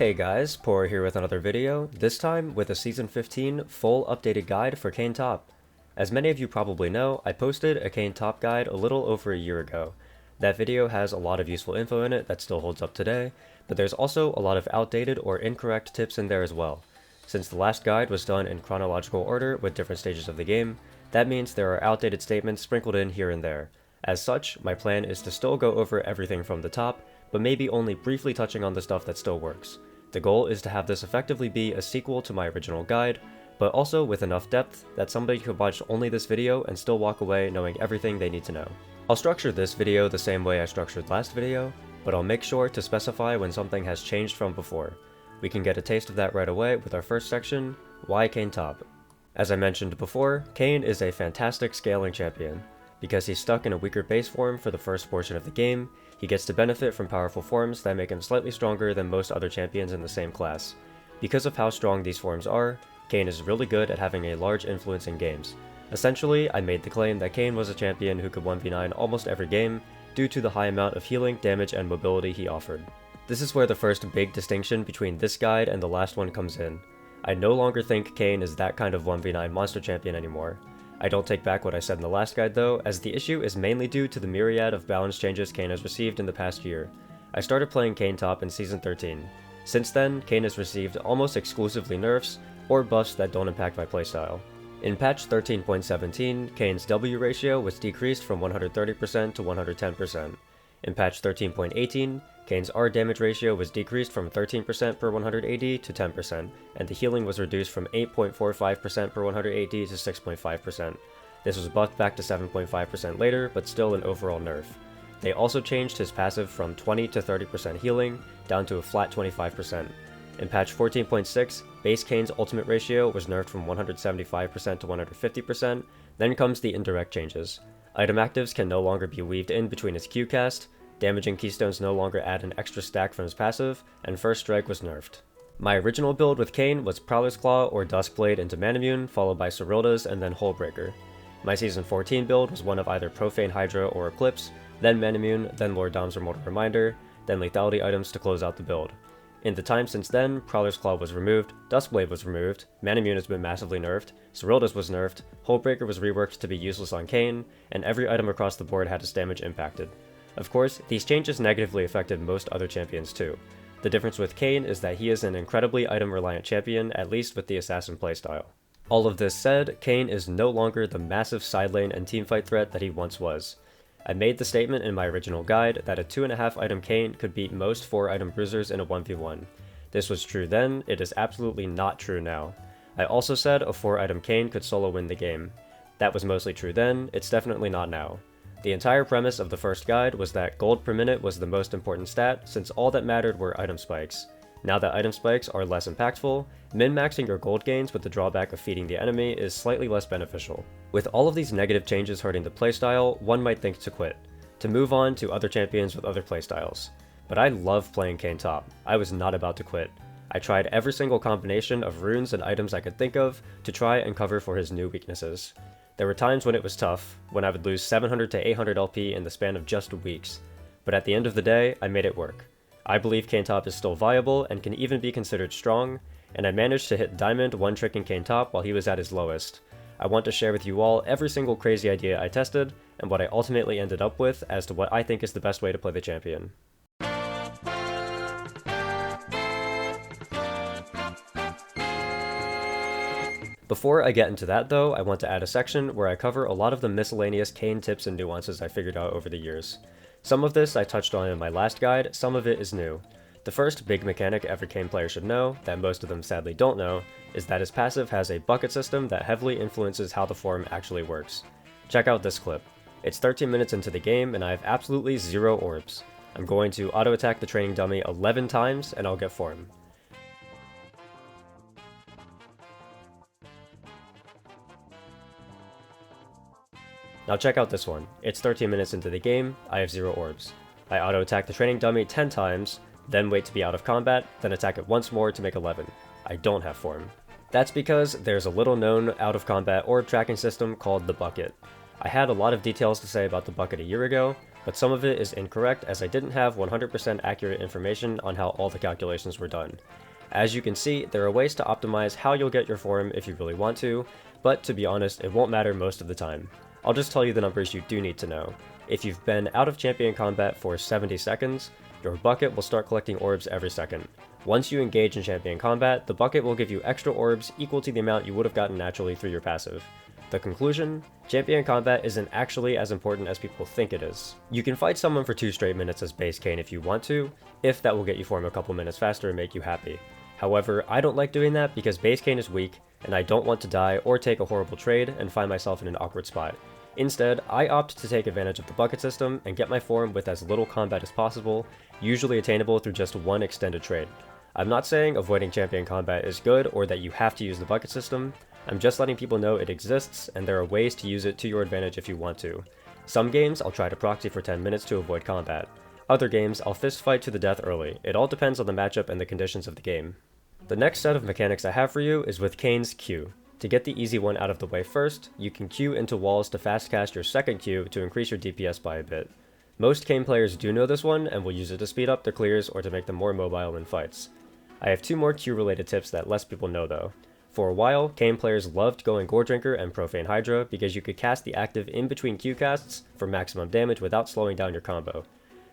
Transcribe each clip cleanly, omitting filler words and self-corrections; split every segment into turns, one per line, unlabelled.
Hey guys, Poro here with another video, this time with a Season 15 full updated guide for Kayn Top. As many of you probably know, I posted a Kayn Top guide a little over a year ago. That video has a lot of useful info in it that still holds up today, but there's also a lot of outdated or incorrect tips in there as well. Since the last guide was done in chronological order with different stages of the game, that means there are outdated statements sprinkled in here and there. As such, my plan is to still go over everything from the top, but maybe only briefly touching on the stuff that still works. The goal is to have this effectively be a sequel to my original guide, but also with enough depth that somebody could watch only this video and still walk away knowing everything they need to know. I'll structure this video the same way I structured last video, but I'll make sure to specify when something has changed from before. We can get a taste of that right away with our first section, Why Kayn Top. As I mentioned before, Kayn is a fantastic scaling champion. Because he's stuck in a weaker base form for the first portion of the game, he gets to benefit from powerful forms that make him slightly stronger than most other champions in the same class. Because of how strong these forms are, Kayn is really good at having a large influence in games. Essentially, I made the claim that Kayn was a champion who could 1v9 almost every game, due to the high amount of healing, damage, and mobility he offered. This is where the first big distinction between this guide and the last one comes in. I no longer think Kayn is that kind of 1v9 monster champion anymore. I don't take back what I said in the last guide though, as the issue is mainly due to the myriad of balance changes Kayn has received in the past year. I started playing Kayn Top in Season 13. Since then, Kayn has received almost exclusively nerfs, or buffs that don't impact my playstyle. In patch 13.17, Kayn's W ratio was decreased from 130% to 110%. In patch 13.18, Kayn's R damage ratio was decreased from 13% per 180 to 10%, and the healing was reduced from 8.45% per 180 to 6.5%. This was buffed back to 7.5% later, but still an overall nerf. They also changed his passive from 20 to 30% healing, down to a flat 25%. In patch 14.6, base Kayn's ultimate ratio was nerfed from 175% to 150%, then comes the indirect changes. Item actives can no longer be weaved in between his Q cast, damaging keystones no longer add an extra stack from his passive, and First Strike was nerfed. My original build with Kayn was Prowler's Claw or Duskblade into Manamune, followed by Serilda's and then Hullbreaker. My Season 14 build was one of either Profane Hydra or Eclipse, then Manamune, then Lord Dom's Immortal Reminder, then Lethality items to close out the build. In the time since then, Prowler's Claw was removed, Duskblade was removed, Manamune has been massively nerfed, Serilda's was nerfed, Hullbreaker was reworked to be useless on Kayn, and every item across the board had its damage impacted. Of course, these changes negatively affected most other champions too. The difference with Kayn is that he is an incredibly item-reliant champion, at least with the assassin playstyle. All of this said, Kayn is no longer the massive side lane and teamfight threat that he once was. I made the statement in my original guide that a 2.5 item Kayn could beat most 4 item bruisers in a 1v1. This was true then, it is absolutely not true now. I also said a 4 item Kayn could solo win the game. That was mostly true then, it's definitely not now. The entire premise of the first guide was that gold per minute was the most important stat, since all that mattered were item spikes. Now that item spikes are less impactful, min-maxing your gold gains with the drawback of feeding the enemy is slightly less beneficial. With all of these negative changes hurting the playstyle, one might think to quit, to move on to other champions with other playstyles. But I love playing Kayn Top. I was not about to quit. I tried every single combination of runes and items I could think of to try and cover for his new weaknesses. There were times when it was tough, when I would lose 700 to 800 LP in the span of just weeks, but at the end of the day, I made it work. I believe Kayn Top is still viable and can even be considered strong, and I managed to hit Diamond one-tricking Kayn Top while he was at his lowest. I want to share with you all every single crazy idea I tested, and what I ultimately ended up with as to what I think is the best way to play the champion. Before I get into that though, I want to add a section where I cover a lot of the miscellaneous Kayn tips and nuances I figured out over the years. Some of this I touched on in my last guide, some of it is new. The first big mechanic every Kayn player should know, that most of them sadly don't know, is that his passive has a bucket system that heavily influences how the form actually works. Check out this clip. It's 13 minutes into the game and I have absolutely 0 orbs. I'm going to auto-attack the training dummy 11 times and I'll get form. Now check out this one. It's 13 minutes into the game, I have 0 orbs. I auto-attack the training dummy 10 times, then wait to be out of combat, then attack it once more to make 11. I don't have form. That's because there's a little known out of combat orb tracking system called the bucket. I had a lot of details to say about the bucket a year ago, but some of it is incorrect as I didn't have 100% accurate information on how all the calculations were done. As you can see, there are ways to optimize how you'll get your form if you really want to, but to be honest, it won't matter most of the time. I'll just tell you the numbers you do need to know. If you've been out of champion combat for 70 seconds, your bucket will start collecting orbs every second. Once you engage in champion combat, the bucket will give you extra orbs equal to the amount you would have gotten naturally through your passive. The conclusion? Champion combat isn't actually as important as people think it is. You can fight someone for 2 straight minutes as base Kayn if you want to, if that will get you form a couple minutes faster and make you happy. However, I don't like doing that because base Kayn is weak, and I don't want to die or take a horrible trade and find myself in an awkward spot. Instead, I opt to take advantage of the bucket system and get my form with as little combat as possible, usually attainable through just one extended trade. I'm not saying avoiding champion combat is good or that you have to use the bucket system, I'm just letting people know it exists and there are ways to use it to your advantage if you want to. Some games I'll try to proxy for 10 minutes to avoid combat. Other games I'll fist fight to the death early, it all depends on the matchup and the conditions of the game. The next set of mechanics I have for you is with Kayn's Q. To get the easy one out of the way first, you can Q into walls to fast cast your second Q to increase your DPS by a bit. Most Kayn players do know this one and will use it to speed up their clears or to make them more mobile in fights. I have 2 more Q related tips that less people know though. For a while, Kayn players loved going Gore Drinker and Profane Hydra because you could cast the active in between Q casts for maximum damage without slowing down your combo.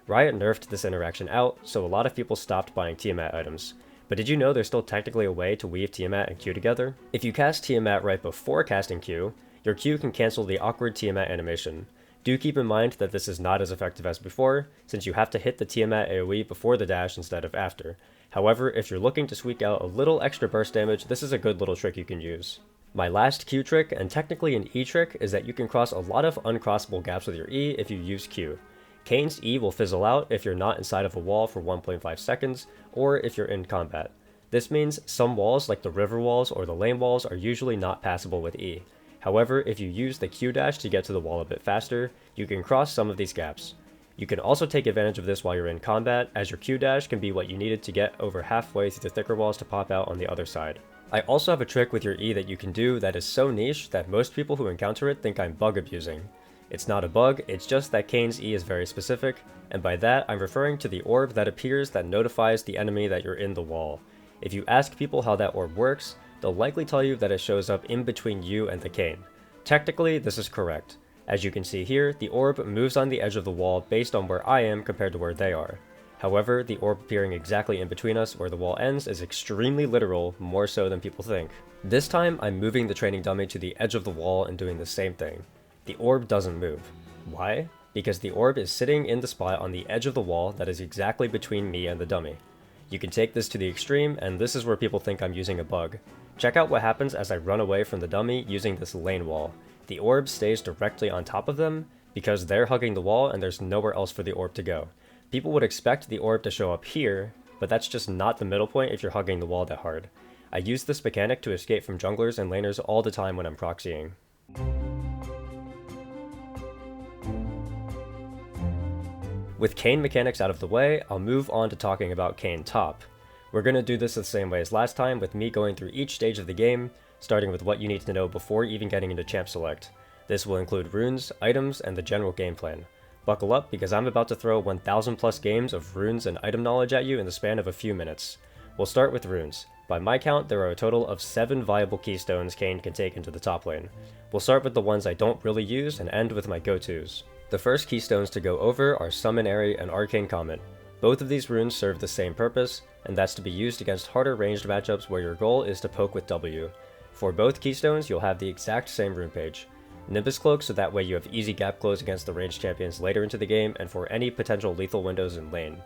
Riot nerfed this interaction out, so a lot of people stopped buying Tiamat items. But did you know there's still technically a way to weave Tiamat and Q together? If you cast Tiamat right before casting Q, your Q can cancel the awkward Tiamat animation. Do keep in mind that this is not as effective as before, since you have to hit the Tiamat AoE before the dash instead of after. However, if you're looking to squeak out a little extra burst damage, this is a good little trick you can use. My last Q trick, and technically an E trick, is that you can cross a lot of uncrossable gaps with your E if you use Q. Kayn's E will fizzle out if you're not inside of a wall for 1.5 seconds, or if you're in combat. This means some walls, like the river walls or the lane walls, are usually not passable with E. However, if you use the Q dash to get to the wall a bit faster, you can cross some of these gaps. You can also take advantage of this while you're in combat, as your Q dash can be what you needed to get over halfway through the thicker walls to pop out on the other side. I also have a trick with your E that you can do that is so niche that most people who encounter it think I'm bug abusing. It's not a bug, it's just that Kayn's E is very specific, and by that I'm referring to the orb that appears that notifies the enemy that you're in the wall. If you ask people how that orb works, they'll likely tell you that it shows up in between you and the Kayn. Technically, this is correct. As you can see here, the orb moves on the edge of the wall based on where I am compared to where they are. However, the orb appearing exactly in between us where the wall ends is extremely literal, more so than people think. This time, I'm moving the training dummy to the edge of the wall and doing the same thing. The orb doesn't move. Why? Because the orb is sitting in the spot on the edge of the wall that is exactly between me and the dummy. You can take this to the extreme, and this is where people think I'm using a bug. Check out what happens as I run away from the dummy using this lane wall. The orb stays directly on top of them, because they're hugging the wall and there's nowhere else for the orb to go. People would expect the orb to show up here, but that's just not the middle point if you're hugging the wall that hard. I use this mechanic to escape from junglers and laners all the time when I'm proxying. With Kayn mechanics out of the way, I'll move on to talking about Kayn top. We're going to do this the same way as last time, with me going through each stage of the game, starting with what you need to know before even getting into champ select. This will include runes, items, and the general game plan. Buckle up because I'm about to throw 1000 plus games of runes and item knowledge at you in the span of a few minutes. We'll start with runes. By my count, there are a total of 7 viable keystones Kayn can take into the top lane. We'll start with the ones I don't really use and end with my go-tos. The first keystones to go over are Summon Airy and Arcane Comet. Both of these runes serve the same purpose, and that's to be used against harder ranged matchups where your goal is to poke with W. For both keystones, you'll have the exact same rune page. Nimbus Cloak, so that way you have easy gap close against the ranged champions later into the game and for any potential lethal windows in lane.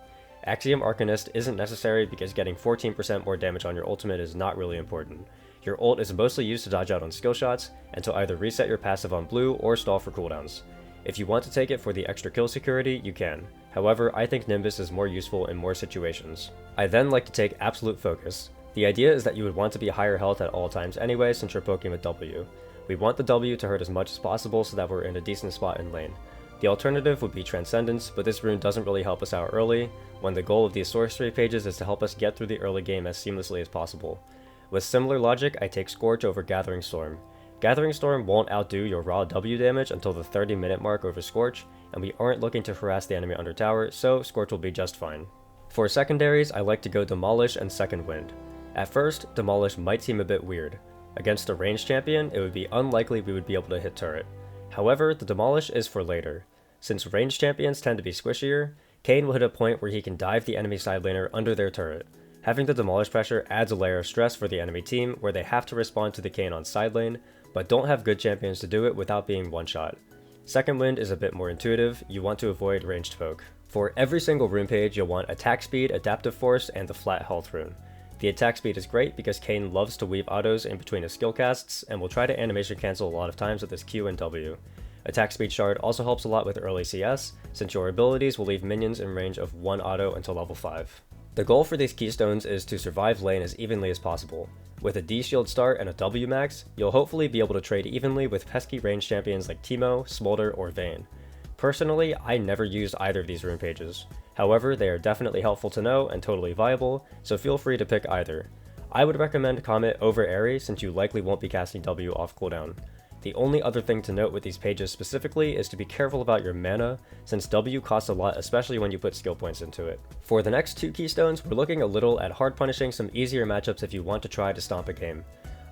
Axiom Arcanist isn't necessary because getting 14% more damage on your ultimate is not really important. Your ult is mostly used to dodge out on skill shots and to either reset your passive on blue or stall for cooldowns. If you want to take it for the extra kill security, you can. However, I think Nimbus is more useful in more situations. I then like to take Absolute Focus. The idea is that you would want to be higher health at all times anyway since you're poking with W. We want the W to hurt as much as possible so that we're in a decent spot in lane. The alternative would be Transcendence, but this rune doesn't really help us out early, when the goal of these sorcery pages is to help us get through the early game as seamlessly as possible. With similar logic, I take Scorch over Gathering Storm. Gathering Storm won't outdo your raw W damage until the 30-minute mark over Scorch, and we aren't looking to harass the enemy under tower, so Scorch will be just fine. For secondaries, I like to go Demolish and Second Wind. At first, Demolish might seem a bit weird. Against a ranged champion, it would be unlikely we would be able to hit turret. However, the Demolish is for later. Since ranged champions tend to be squishier, Kayn will hit a point where he can dive the enemy side laner under their turret. Having the Demolish pressure adds a layer of stress for the enemy team where they have to respond to the Kayn on side lane, but don't have good champions to do it without being one-shot. Second Wind is a bit more intuitive, you want to avoid ranged poke. For every single rune page, you'll want Attack Speed, Adaptive Force, and the Flat Health rune. The attack speed is great because Kayn loves to weave autos in between his skill casts and will try to animation cancel a lot of times with his Q and W. Attack Speed Shard also helps a lot with early CS, since your abilities will leave minions in range of 1 auto until level 5. The goal for these keystones is to survive lane as evenly as possible. With a D shield start and a W max, you'll hopefully be able to trade evenly with pesky range champions like Teemo, Smolder, or Vayne. Personally, I never used either of these rune pages. However, they are definitely helpful to know and totally viable, so feel free to pick either. I would recommend Comet over Airy since you likely won't be casting W off cooldown. The only other thing to note with these pages specifically is to be careful about your mana, since W costs a lot especially when you put skill points into it. For the next two keystones, we're looking a little at hard punishing some easier matchups if you want to try to stomp a game.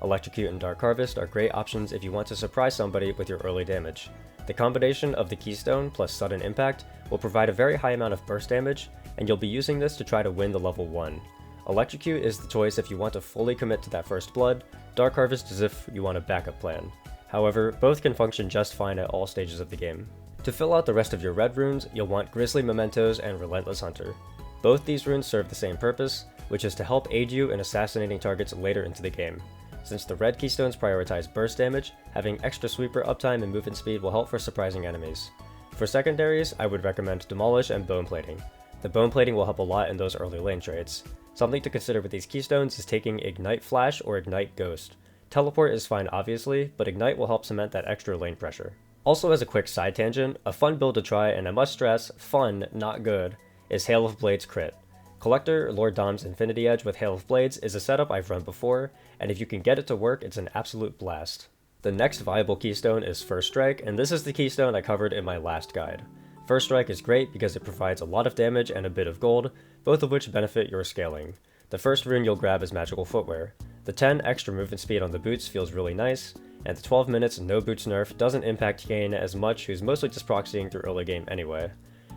Electrocute and Dark Harvest are great options if you want to surprise somebody with your early damage. The combination of the keystone plus sudden impact will provide a very high amount of burst damage, and you'll be using this to try to win the level 1. Electrocute is the choice if you want to fully commit to that first blood, Dark Harvest is if you want a backup plan. However, both can function just fine at all stages of the game. To fill out the rest of your red runes, you'll want Grizzly Mementos and Relentless Hunter. Both these runes serve the same purpose, which is to help aid you in assassinating targets later into the game. Since the red keystones prioritize burst damage, having extra sweeper uptime and movement speed will help for surprising enemies. For secondaries, I would recommend Demolish and Bone Plating. The Bone Plating will help a lot in those early lane trades. Something to consider with these keystones is taking Ignite Flash or Ignite Ghost. Teleport is fine obviously, but Ignite will help cement that extra lane pressure. Also as a quick side tangent, a fun build to try, and I must stress, fun, not good, is Hail of Blades Crit. Collector Lord Dom's Infinity Edge with Hail of Blades is a setup I've run before, and if you can get it to work, it's an absolute blast. The next viable keystone is First Strike, and this is the keystone I covered in my last guide. First Strike is great because it provides a lot of damage and a bit of gold, both of which benefit your scaling. The first rune you'll grab is Magical Footwear. The 10 extra movement speed on the boots feels really nice, and the 12 minutes no boots nerf doesn't impact Kayn as much, who's mostly just proxying through early game anyway.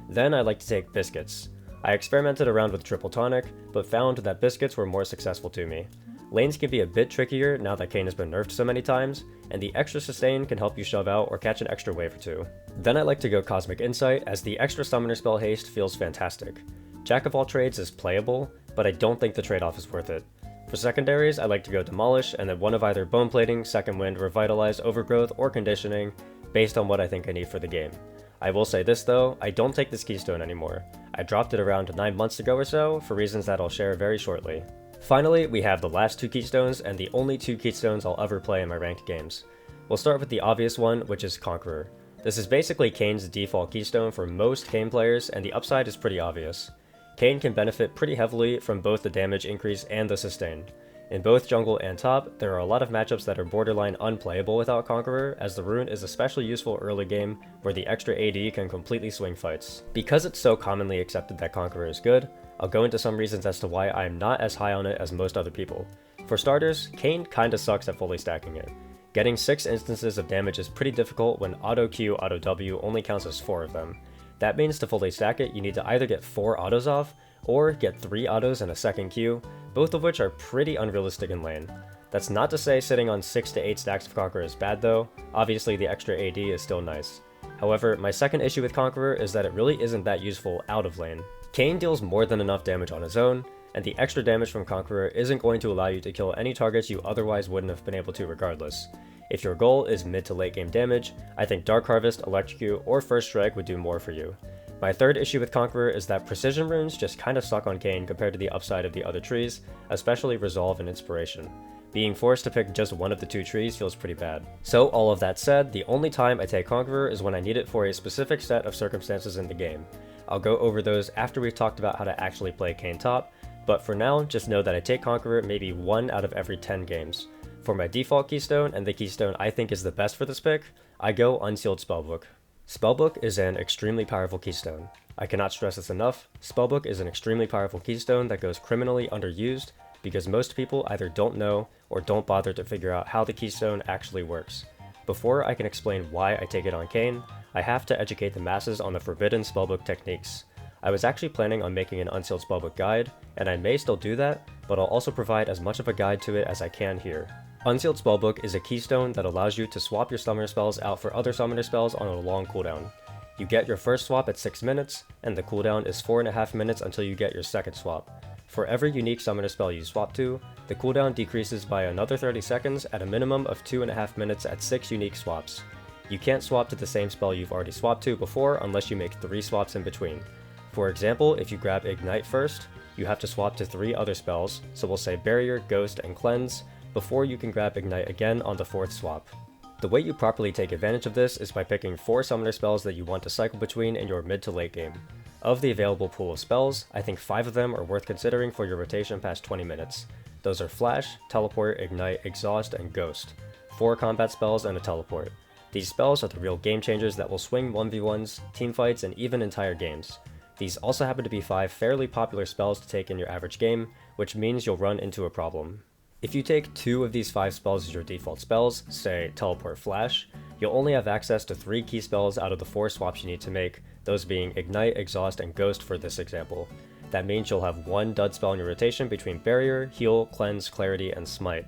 Then I like to take Biscuits. I experimented around with Triple Tonic, but found that Biscuits were more successful to me. Lanes can be a bit trickier now that Kayn has been nerfed so many times, and the extra sustain can help you shove out or catch an extra wave or two. Then I like to go Cosmic Insight, as the extra summoner spell haste feels fantastic. Jack of all trades is playable, but I don't think the trade-off is worth it. For secondaries, I like to go Demolish, and then one of either Bone Plating, Second Wind, Revitalize, Overgrowth, or Conditioning, based on what I think I need for the game. I will say this though, I don't take this keystone anymore. I dropped it around 9 months ago or so, for reasons that I'll share very shortly. Finally, we have the last two keystones, and the only two keystones I'll ever play in my ranked games. We'll start with the obvious one, which is Conqueror. This is basically Kayn's default keystone for most Kayn players, and the upside is pretty obvious. Kayn can benefit pretty heavily from both the damage increase and the sustain. In both jungle and top, there are a lot of matchups that are borderline unplayable without Conqueror, as the rune is especially useful early game, where the extra AD can completely swing fights. Because it's so commonly accepted that Conqueror is good, I'll go into some reasons as to why I'm not as high on it as most other people. For starters, Kayn kinda sucks at fully stacking it. Getting 6 instances of damage is pretty difficult when Auto Q, Auto W only counts as 4 of them. That means to fully stack it, you need to either get 4 autos off, or get 3 autos and a second Q, both of which are pretty unrealistic in lane. That's not to say sitting on 6 to 8 stacks of Conqueror is bad though, obviously the extra AD is still nice. However, my second issue with Conqueror is that it really isn't that useful out of lane. Kayn deals more than enough damage on his own, and the extra damage from Conqueror isn't going to allow you to kill any targets you otherwise wouldn't have been able to regardless. If your goal is mid to late game damage, I think Dark Harvest, Electrocute, or First Strike would do more for you. My third issue with Conqueror is that precision runes just kinda suck on Kayn compared to the upside of the other trees, especially Resolve and Inspiration. Being forced to pick just one of the 2 trees feels pretty bad. So all of that said, the only time I take Conqueror is when I need it for a specific set of circumstances in the game. I'll go over those after we've talked about how to actually play Kayn top, but for now, just know that I take Conqueror maybe 1 out of every 10 games. For my default keystone, and the keystone I think is the best for this pick, I go Unsealed Spellbook. Spellbook is an extremely powerful keystone. I cannot stress this enough, Spellbook is an extremely powerful keystone that goes criminally underused because most people either don't know or don't bother to figure out how the keystone actually works. Before I can explain why I take it on Kayn, I have to educate the masses on the forbidden spellbook techniques. I was actually planning on making an Unsealed Spellbook guide, and I may still do that, but I'll also provide as much of a guide to it as I can here. Unsealed Spellbook is a keystone that allows you to swap your summoner spells out for other summoner spells on a long cooldown. You get your first swap at 6 minutes, and the cooldown is 4.5 minutes until you get your second swap. For every unique summoner spell you swap to, the cooldown decreases by another 30 seconds at a minimum of 2.5 minutes at 6 unique swaps. You can't swap to the same spell you've already swapped to before unless you make 3 swaps in between. For example, if you grab Ignite first, you have to swap to 3 other spells, so we'll say Barrier, Ghost, and Cleanse, before you can grab Ignite again on the 4th swap. The way you properly take advantage of this is by picking 4 summoner spells that you want to cycle between in your mid to late game. Of the available pool of spells, I think 5 of them are worth considering for your rotation past 20 minutes. Those are Flash, Teleport, Ignite, Exhaust, and Ghost. 4 combat spells and a teleport. These spells are the real game changers that will swing 1v1s, teamfights, and even entire games. These also happen to be 5 fairly popular spells to take in your average game, which means you'll run into a problem. If you take 2 of these 5 spells as your default spells, say Teleport, Flash, you'll only have access to 3 key spells out of the 4 swaps you need to make, those being Ignite, Exhaust, and Ghost for this example. That means you'll have 1 dud spell in your rotation between Barrier, Heal, Cleanse, Clarity, and Smite.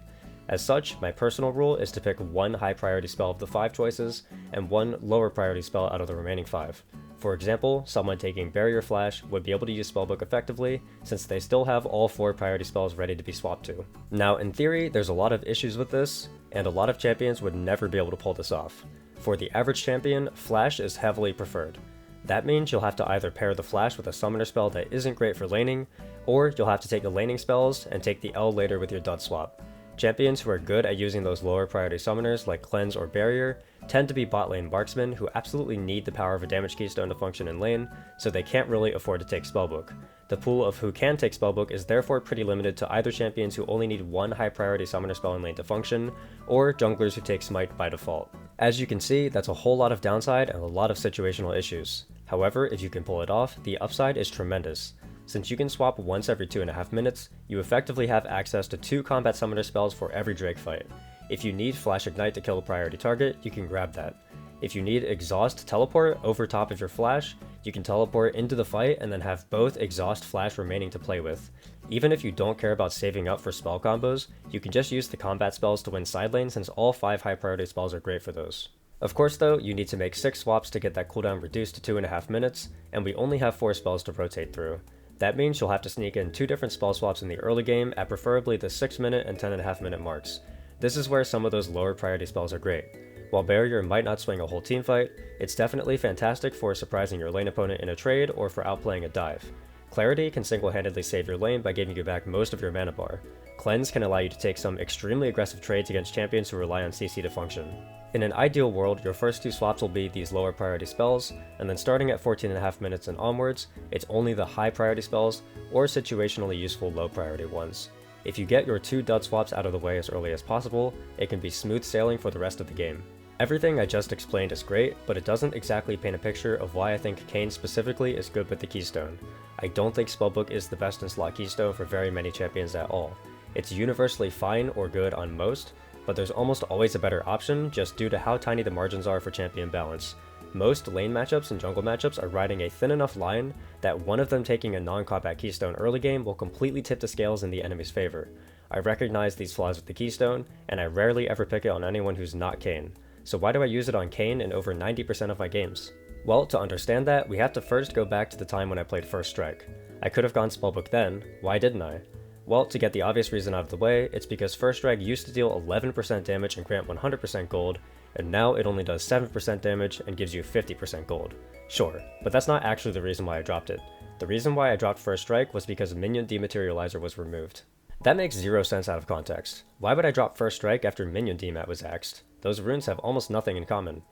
As such, my personal rule is to pick 1 high priority spell of the 5 choices, and 1 lower priority spell out of the remaining 5. For example, someone taking Barrier Flash would be able to use Spellbook effectively, since they still have all 4 priority spells ready to be swapped to. Now, in theory, there's a lot of issues with this, and a lot of champions would never be able to pull this off. For the average champion, Flash is heavily preferred. That means you'll have to either pair the Flash with a summoner spell that isn't great for laning, or you'll have to take the laning spells and take the L later with your dud swap. Champions who are good at using those lower priority summoners like Cleanse or Barrier tend to be bot lane marksmen who absolutely need the power of a damage keystone to function in lane, so they can't really afford to take Spellbook. The pool of who can take Spellbook is therefore pretty limited to either champions who only need 1 high priority summoner spell in lane to function, or junglers who take Smite by default. As you can see, that's a whole lot of downside and a lot of situational issues. However, if you can pull it off, the upside is tremendous. Since you can swap once every 2.5 minutes, you effectively have access to 2 combat summoner spells for every Drake fight. If you need Flash Ignite to kill a priority target, you can grab that. If you need Exhaust Teleport over top of your Flash, you can teleport into the fight and then have both Exhaust Flash remaining to play with. Even if you don't care about saving up for spell combos, you can just use the combat spells to win side lane since all 5 high priority spells are great for those. Of course though, you need to make 6 swaps to get that cooldown reduced to 2.5 minutes, and we only have 4 spells to rotate through. That means you'll have to sneak in 2 different spell swaps in the early game at preferably the 6 minute and 10.5 minute marks. This is where some of those lower priority spells are great. While Barrier might not swing a whole teamfight, it's definitely fantastic for surprising your lane opponent in a trade or for outplaying a dive. Clarity can single-handedly save your lane by giving you back most of your mana bar. Cleanse can allow you to take some extremely aggressive trades against champions who rely on CC to function. In an ideal world, your first 2 swaps will be these lower priority spells, and then starting at 14.5 minutes and onwards, it's only the high priority spells or situationally useful low priority ones. If you get your 2 dud swaps out of the way as early as possible, it can be smooth sailing for the rest of the game. Everything I just explained is great, but it doesn't exactly paint a picture of why I think Kayn specifically is good with the keystone. I don't think Spellbook is the best in slot keystone for very many champions at all. It's universally fine or good on most, but there's almost always a better option just due to how tiny the margins are for champion balance. Most lane matchups and jungle matchups are riding a thin enough line that one of them taking a non-combat keystone early game will completely tip the scales in the enemy's favor. I recognize these flaws with the keystone, and I rarely ever pick it on anyone who's not Kayn. So why do I use it on Kayn in over 90% of my games? Well, to understand that, we have to first go back to the time when I played First Strike. I could have gone Spellbook then, why didn't I? Well, to get the obvious reason out of the way, it's because First Strike used to deal 11% damage and grant 100% gold, and now it only does 7% damage and gives you 50% gold. Sure, but that's not actually the reason why I dropped it. The reason why I dropped First Strike was because Minion Dematerializer was removed. That makes zero sense out of context. Why would I drop First Strike after Minion Demat was axed? Those runes have almost nothing in common.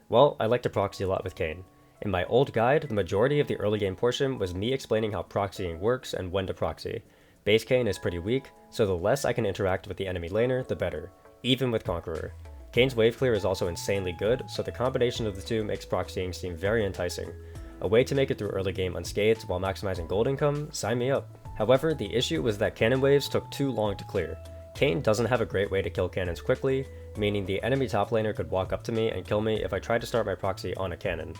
Well, I like to proxy a lot with Kayn. In my old guide, the majority of the early game portion was me explaining how proxying works and when to proxy. Base Kayn is pretty weak, so the less I can interact with the enemy laner, the better. even with Conqueror. Kayn's wave clear is also insanely good, so the combination of the two makes proxying seem very enticing. A way to make it through early game unscathed while maximizing gold income? Sign me up. However, the issue was that cannon waves took too long to clear. Kayn doesn't have a great way to kill cannons quickly, meaning the enemy top laner could walk up to me and kill me if I tried to start my proxy on a cannon.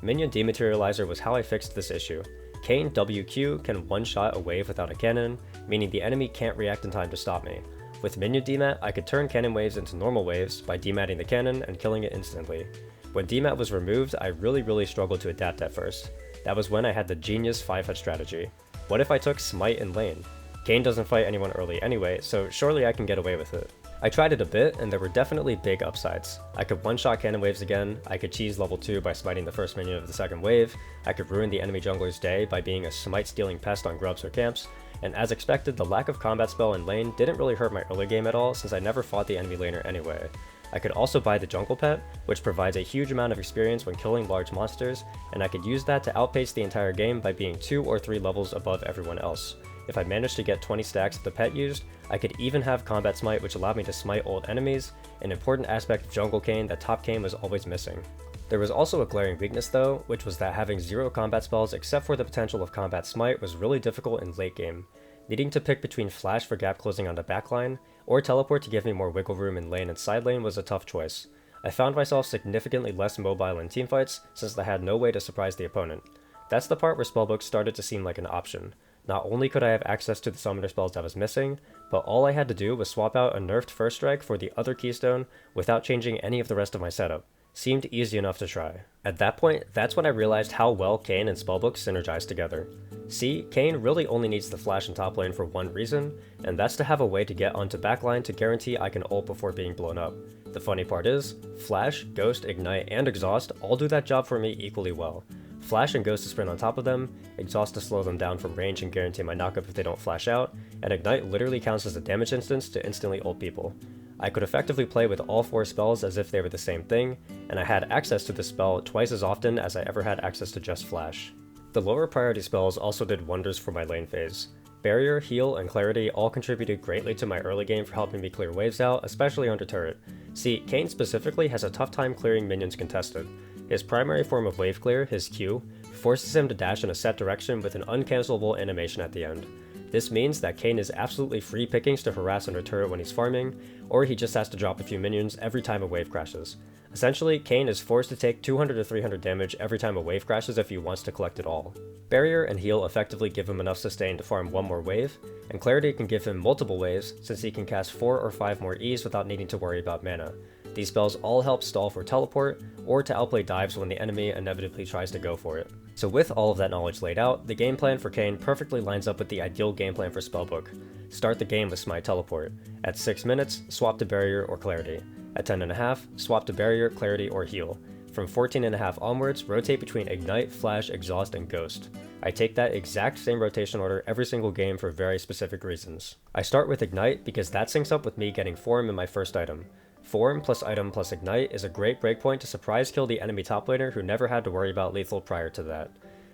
Minion Dematerializer was how I fixed this issue. Kayn WQ can one-shot a wave without a cannon, meaning the enemy can't react in time to stop me. With Minion Demat, I could turn cannon waves into normal waves by dematting the cannon and killing it instantly. When demat was removed, I really struggled to adapt at first. That was when I had the genius 5-hut strategy. What if I took Smite in lane? Kayn doesn't fight anyone early anyway, so surely I can get away with it. I tried it a bit, and there were definitely big upsides. I could one-shot cannon waves again, I could cheese level 2 by smiting the first minion of the second wave, I could ruin the enemy jungler's day by being a smite-stealing pest on grubs or camps, and as expected, the lack of combat spell in lane didn't really hurt my early game at all since I never fought the enemy laner anyway. I could also buy the jungle pet, which provides a huge amount of experience when killing large monsters, and I could use that to outpace the entire game by being 2 or 3 levels above everyone else. If I managed to get 20 stacks of the pet used, I could even have combat smite, which allowed me to smite old enemies, an important aspect of jungle Kayn that top Kayn was always missing. There was also a glaring weakness though, which was that having 0 combat spells except for the potential of combat smite was really difficult in late game. Needing to pick between flash for gap closing on the backline, or teleport to give me more wiggle room in lane and side lane was a tough choice. I found myself significantly less mobile in teamfights since I had no way to surprise the opponent. That's the part where spellbooks started to seem like an option. Not only could I have access to the summoner spells I was missing, but all I had to do was swap out a nerfed first strike for the other keystone without changing any of the rest of my setup. Seemed easy enough to try. At that point, that's when I realized how well Kayn and spellbooks synergize together. See, Kayn really only needs the flash in top lane for one reason, and that's to have a way to get onto backline to guarantee I can ult before being blown up. The funny part is, Flash, Ghost, Ignite, and Exhaust all do that job for me equally well. Flash and Ghost to sprint on top of them, Exhaust to slow them down from range and guarantee my knockup if they don't flash out, and Ignite literally counts as a damage instance to instantly ult people. I could effectively play with all 4 spells as if they were the same thing, and I had access to this spell twice as often as I ever had access to just Flash. The lower priority spells also did wonders for my lane phase. Barrier, Heal, and Clarity all contributed greatly to my early game for helping me clear waves out, especially under turret. See, Kayn specifically has a tough time clearing minions contested. His primary form of wave clear, his Q, forces him to dash in a set direction with an uncancelable animation at the end. This means that Kayn is absolutely free pickings to harass under turret when he's farming, or he just has to drop a few minions every time a wave crashes. Essentially, Kayn is forced to take 200 to 300 damage every time a wave crashes if he wants to collect it all. Barrier and Heal effectively give him enough sustain to farm one more wave, and Clarity can give him multiple waves since he can cast 4 or 5 more E's without needing to worry about mana. These spells all help stall for teleport, or to outplay dives when the enemy inevitably tries to go for it. So with all of that knowledge laid out, the game plan for Kayn perfectly lines up with the ideal game plan for Spellbook. Start the game with Smite Teleport. At 6 minutes, swap to Barrier or Clarity. At 10.5, swap to Barrier, Clarity, or Heal. From 14.5 onwards, rotate between Ignite, Flash, Exhaust, and Ghost. I take that exact same rotation order every single game for very specific reasons. I start with Ignite because that syncs up with me getting Form in my first item. Form plus item plus Ignite is a great breakpoint to surprise kill the enemy top laner who never had to worry about lethal prior to that.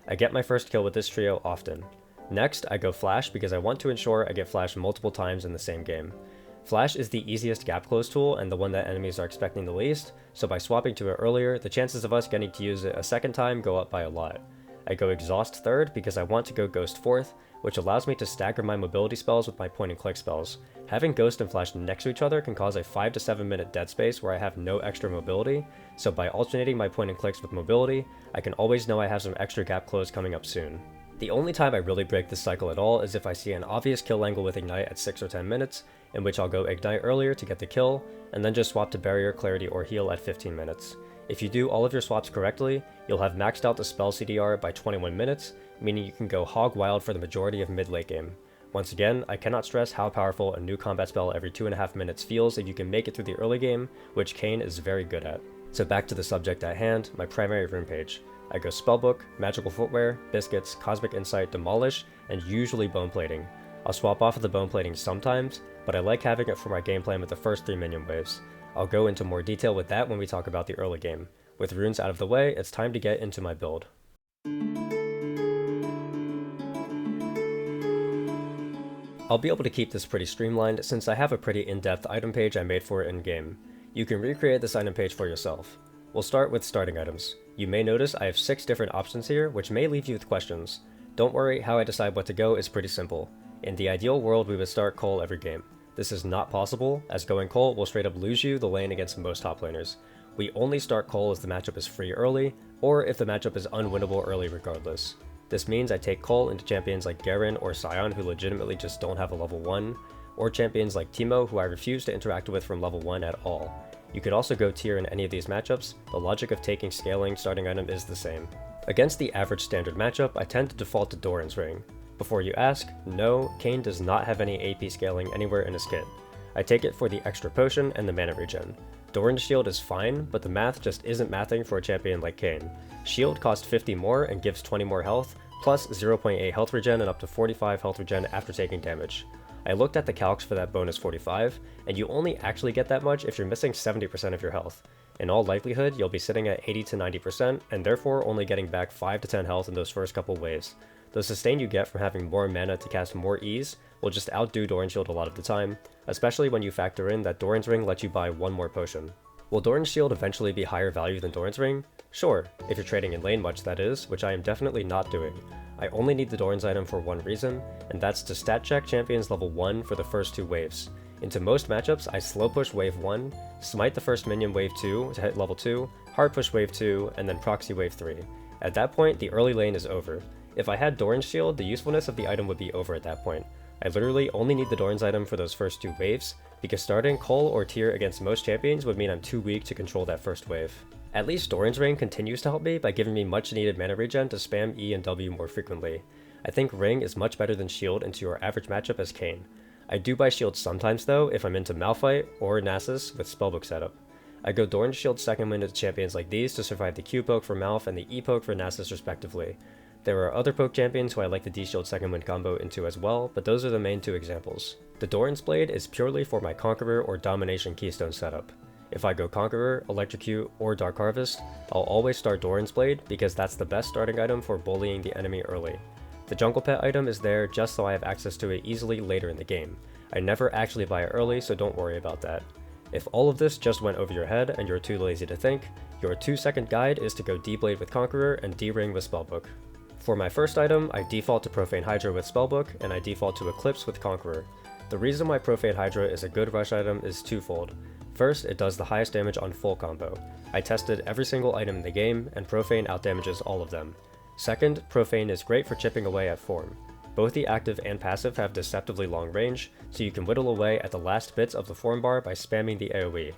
I get my first kill with this trio often. Next, I go Flash because I want to ensure I get Flash multiple times in the same game. Flash is the easiest gap close tool and the one that enemies are expecting the least, so by swapping to it earlier, the chances of us getting to use it a second time go up by a lot. I go Exhaust third because I want to go Ghost fourth, which allows me to stagger my mobility spells with my point and click spells. Having Ghost and Flash next to each other can cause a 5 to 7 minute dead space where I have no extra mobility, so by alternating my point and clicks with mobility, I can always know I have some extra gap close coming up soon. The only time I really break this cycle at all is if I see an obvious kill angle with Ignite at 6 or 10 minutes, in which I'll go Ignite earlier to get the kill, and then just swap to Barrier, Clarity, or Heal at 15 minutes. If you do all of your swaps correctly, you'll have maxed out the spell CDR by 21 minutes, meaning you can go hog wild for the majority of mid-late game. Once again, I cannot stress how powerful a new combat spell every 2.5 minutes feels if you can make it through the early game, which Kayn is very good at. So back to the subject at hand, my primary rune page. I go Spellbook, Magical Footwear, Biscuits, Cosmic Insight, Demolish, and usually Bone Plating. I'll swap off of the Bone Plating sometimes, but I like having it for my game plan with the first 3 minion waves. I'll go into more detail with that when we talk about the early game. With runes out of the way, it's time to get into my build. I'll be able to keep this pretty streamlined since I have a pretty in-depth item page I made for it in-game. You can recreate this item page for yourself. We'll start with starting items. You may notice I have 6 different options here, which may leave you with questions. Don't worry, how I decide what to go is pretty simple. In the ideal world, we would start Cole every game. This is not possible, as going Cole will straight up lose you the lane against most top laners. We only start Cole if the matchup is free early, or if the matchup is unwinnable early regardless. This means I take Cole into champions like Garen or Sion who legitimately just don't have a level 1, or champions like Teemo who I refuse to interact with from level 1 at all. You could also go tier in any of these matchups, the logic of taking scaling starting item is the same. Against the average standard matchup, I tend to default to Doran's Ring. Before you ask, no, Kayn does not have any AP scaling anywhere in his kit. I take it for the extra potion and the mana regen. Doran's shield is fine, but the math just isn't mathing for a champion like Kayn. Shield costs 50 more and gives 20 more health, plus 0.8 health regen and up to 45 health regen after taking damage. I looked at the calcs for that bonus 45, and you only actually get that much if you're missing 70% of your health. In all likelihood, you'll be sitting at 80 to 90%, and therefore only getting back 5 to 10 health in those first couple waves. The sustain you get from having more mana to cast more E's will just outdo Doran's Shield a lot of the time, especially when you factor in that Doran's Ring lets you buy 1 more potion. Will Doran's Shield eventually be higher value than Doran's Ring? Sure, if you're trading in lane much that is, which I am definitely not doing. I only need the Doran's item for one reason, and that's to stat check champions level 1 for the first 2 waves. Into most matchups, I slow push wave 1, smite the first minion wave 2 to hit level 2, hard push wave 2, and then proxy wave 3. At that point, the early lane is over. If I had Doran's Shield, the usefulness of the item would be over at that point. I literally only need the Doran's item for those first 2 waves, because starting Cole or tier against most champions would mean I'm too weak to control that first wave. At least Doran's Ring continues to help me by giving me much needed mana regen to spam E and W more frequently. I think Ring is much better than Shield into your average matchup as Kayn. I do buy Shield sometimes though if I'm into Malphite or Nasus with spellbook setup. I go Doran's Shield second wind into champions like these to survive the Q poke for Malph and the E poke for Nasus respectively. There are other poke champions who I like the D-Shield second wind combo into as well, but those are the main 2 examples. The Doran's Blade is purely for my Conqueror or Domination Keystone setup. If I go Conqueror, Electrocute, or Dark Harvest, I'll always start Doran's Blade because that's the best starting item for bullying the enemy early. The Jungle Pet item is there just so I have access to it easily later in the game. I never actually buy it early, so don't worry about that. If all of this just went over your head and you're too lazy to think, your 2-second guide is to go D-Blade with Conqueror and D-Ring with Spellbook. For my first item, I default to Profane Hydra with Spellbook, and I default to Eclipse with Conqueror. The reason why Profane Hydra is a good rush item is twofold. First, it does the highest damage on full combo. I tested every single item in the game, and Profane outdamages all of them. Second, Profane is great for chipping away at form. Both the active and passive have deceptively long range, so you can whittle away at the last bits of the form bar by spamming the AoE.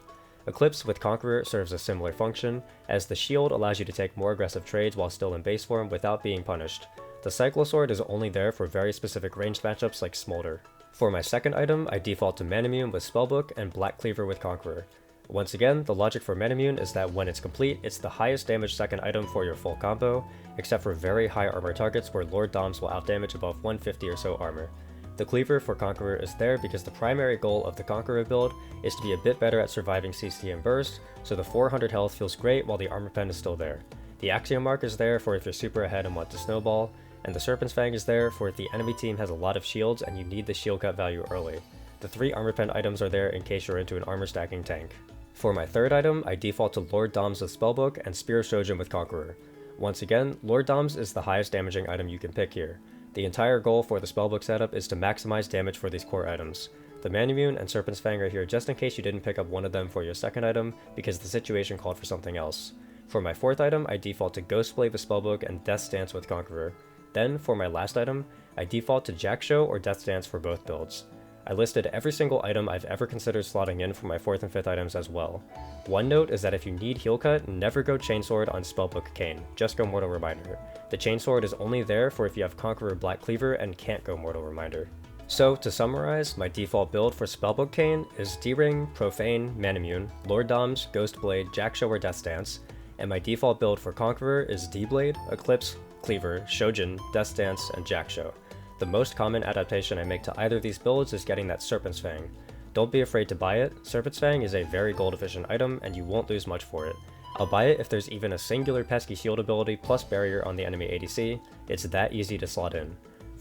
Eclipse with Conqueror serves a similar function, as the shield allows you to take more aggressive trades while still in base form without being punished. The Cyclosword is only there for very specific ranged matchups like Smolder. For my second item, I default to Manamune with Spellbook and Black Cleaver with Conqueror. Once again, the logic for Manamune is that when it's complete, it's the highest damage second item for your full combo, except for very high armor targets where Lord Doms will outdamage above 150 or so armor. The Cleaver for Conqueror is there because the primary goal of the Conqueror build is to be a bit better at surviving CC and burst, so the 400 health feels great while the armor pen is still there. The Axiom Mark is there for if you're super ahead and want to snowball, and the Serpent's Fang is there for if the enemy team has a lot of shields and you need the shield cut value early. The 3 armor pen items are there in case you're into an armor stacking tank. For my third item, I default to Lord Doms with Spellbook and Spear Shojin with Conqueror. Once again, Lord Doms is the highest damaging item you can pick here. The entire goal for the Spellbook setup is to maximize damage for these core items. The Manamune and Serpent's Fang are here just in case you didn't pick up one of them for your second item because the situation called for something else. For my fourth item, I default to Ghostblade with Spellbook and Death's Dance with Conqueror. Then, for my last item, I default to Jackshow or Death's Dance for both builds. I listed every single item I've ever considered slotting in for my fourth and fifth items as well. One note is that if you need heal cut, never go Chainsword on Spellbook Kayn, just go Mortal Reminder. The Chainsword is only there for if you have Conqueror Black Cleaver and can't go Mortal Reminder. So, to summarize, my default build for Spellbook Kayn is D-Ring, Profane, Manamune, Lord Doms, Ghostblade, Jackshow or Death's Dance, and my default build for Conqueror is D-Blade, Eclipse, Cleaver, Shojin, Death's Dance, and Jackshow. The most common adaptation I make to either of these builds is getting that Serpent's Fang. Don't be afraid to buy it, Serpent's Fang is a very gold efficient item and you won't lose much for it. I'll buy it if there's even a singular pesky shield ability plus barrier on the enemy ADC, it's that easy to slot in.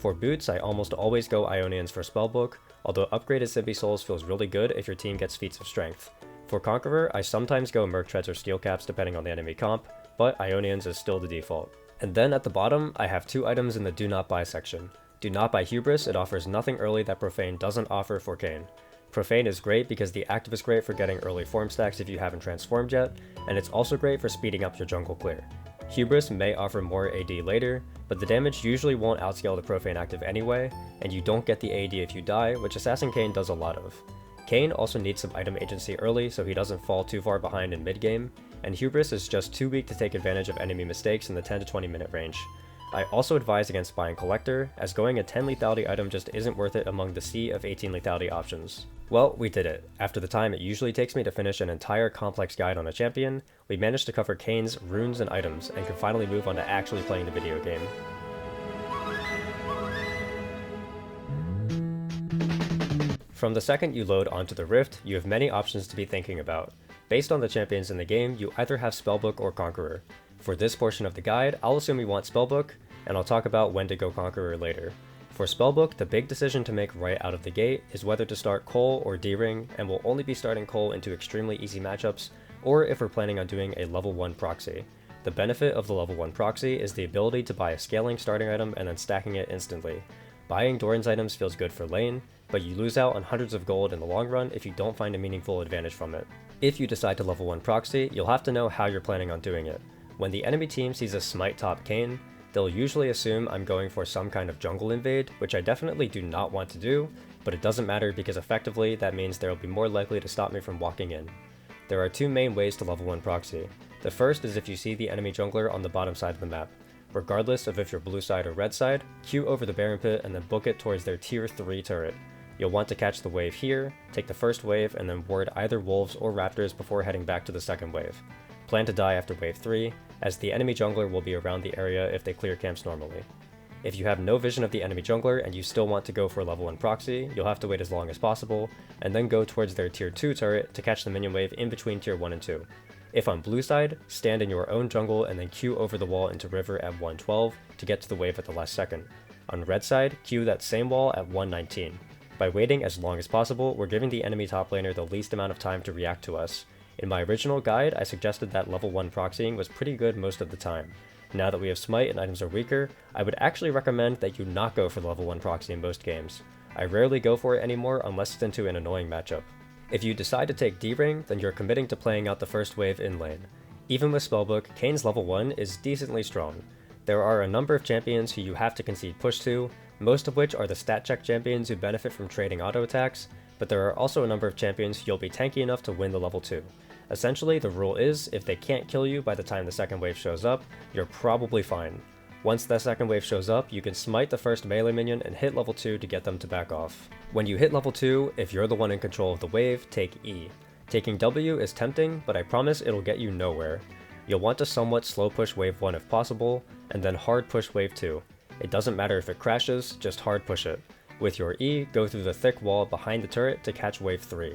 For boots, I almost always go Ionians for Spellbook, although upgraded Simbi Souls feels really good if your team gets feats of strength. For Conqueror, I sometimes go Merc Treads or Steel Caps depending on the enemy comp, but Ionians is still the default. And then at the bottom, I have 2 items in the Do Not Buy section. Do not buy Hubris, it offers nothing early that Profane doesn't offer for Kayn. Profane is great because the active is great for getting early form stacks if you haven't transformed yet, and it's also great for speeding up your jungle clear. Hubris may offer more AD later, but the damage usually won't outscale the Profane active anyway, and you don't get the AD if you die, which Assassin Kayn does a lot of. Kayn also needs some item agency early so he doesn't fall too far behind in mid game, and Hubris is just too weak to take advantage of enemy mistakes in the 10 to 20 minute range. I also advise against buying Collector, as going a 10 lethality item just isn't worth it among the sea of 18 lethality options. Well, we did it. After the time it usually takes me to finish an entire complex guide on a champion, we managed to cover Kayn's runes and items, and can finally move on to actually playing the video game. From the second you load onto the Rift, you have many options to be thinking about. Based on the champions in the game, you either have Spellbook or Conqueror. For this portion of the guide, I'll assume you want Spellbook, and I'll talk about when to go Conqueror later. For Spellbook, the big decision to make right out of the gate is whether to start Cole or D-Ring, and we'll only be starting Cole into extremely easy matchups, or if we're planning on doing a level 1 proxy. The benefit of the level 1 proxy is the ability to buy a scaling starting item and then stacking it instantly. Buying Doran's items feels good for lane, but you lose out on hundreds of gold in the long run if you don't find a meaningful advantage from it. If you decide to level 1 proxy, you'll have to know how you're planning on doing it. When the enemy team sees a smite top Kayn, they'll usually assume I'm going for some kind of jungle invade, which I definitely do not want to do, but it doesn't matter because effectively that means they'll be more likely to stop me from walking in. There are 2 main ways to level 1 proxy. The first is if you see the enemy jungler on the bottom side of the map. Regardless of if you're blue side or red side, queue over the Baron Pit and then book it towards their tier 3 turret. You'll want to catch the wave here, take the first wave, and then ward either wolves or raptors before heading back to the second wave. Plan to die after wave 3, as the enemy jungler will be around the area if they clear camps normally. If you have no vision of the enemy jungler and you still want to go for a level 1 proxy, you'll have to wait as long as possible, and then go towards their tier 2 turret to catch the minion wave in between tier 1 and 2. If on blue side, stand in your own jungle and then queue over the wall into river at 112 to get to the wave at the last second. On red side, queue that same wall at 119. By waiting as long as possible, we're giving the enemy top laner the least amount of time to react to us. In my original guide, I suggested that level 1 proxying was pretty good most of the time. Now that we have smite and items are weaker, I would actually recommend that you not go for level 1 proxy in most games. I rarely go for it anymore unless it's into an annoying matchup. If you decide to take D-Ring, then you're committing to playing out the first wave in lane. Even with Spellbook, Kayn's level 1 is decently strong. There are a number of champions who you have to concede push to, most of which are the stat check champions who benefit from trading auto attacks, but there are also a number of champions who you'll be tanky enough to win the level 2. Essentially, the rule is, if they can't kill you by the time the second wave shows up, you're probably fine. Once that second wave shows up, you can smite the first melee minion and hit level 2 to get them to back off. When you hit level 2, if you're the one in control of the wave, take E. Taking W is tempting, but I promise it'll get you nowhere. You'll want to somewhat slow push wave 1 if possible, and then hard push wave 2. It doesn't matter if it crashes, just hard push it. With your E, go through the thick wall behind the turret to catch wave 3.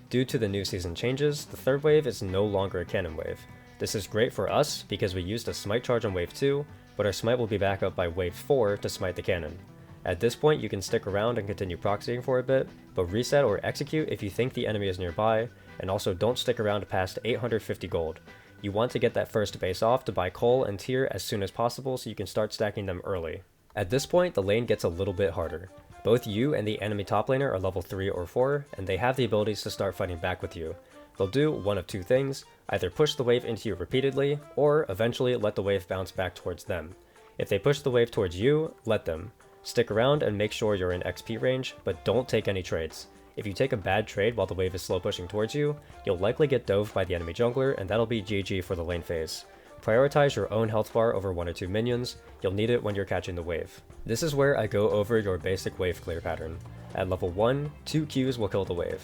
Due to the new season changes, the third wave is no longer a cannon wave. This is great for us because we used a smite charge on wave 2, but our smite will be back up by wave 4 to smite the cannon. At this point you can stick around and continue proxying for a bit, but reset or execute if you think the enemy is nearby, and also don't stick around past 850 gold. You want to get that first base off to buy coal and tier as soon as possible so you can start stacking them early. At this point the lane gets a little bit harder. Both you and the enemy top laner are level 3 or 4, and they have the abilities to start fighting back with you. They'll do one of 2 things, either push the wave into you repeatedly, or eventually let the wave bounce back towards them. If they push the wave towards you, let them. Stick around and make sure you're in XP range, but don't take any trades. If you take a bad trade while the wave is slow pushing towards you, you'll likely get doved by the enemy jungler, and that'll be GG for the lane phase. Prioritize your own health bar over 1 or 2 minions, you'll need it when you're catching the wave. This is where I go over your basic wave clear pattern. At level 1, 2 Qs will kill the wave.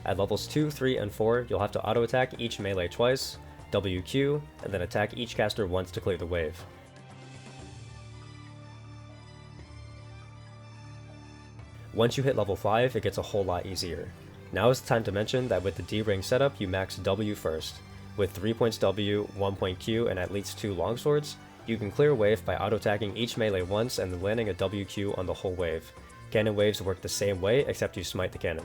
At levels 2, 3, and 4, you'll have to auto attack each melee twice, WQ, and then attack each caster once to clear the wave. Once you hit level 5, it gets a whole lot easier. Now is the time to mention that with the D-Ring setup, you max W first. With 3 points W, 1 point Q, and at least 2 longswords, you can clear a wave by auto-attacking each melee once and then landing a WQ on the whole wave. Cannon waves work the same way, except you smite the cannon.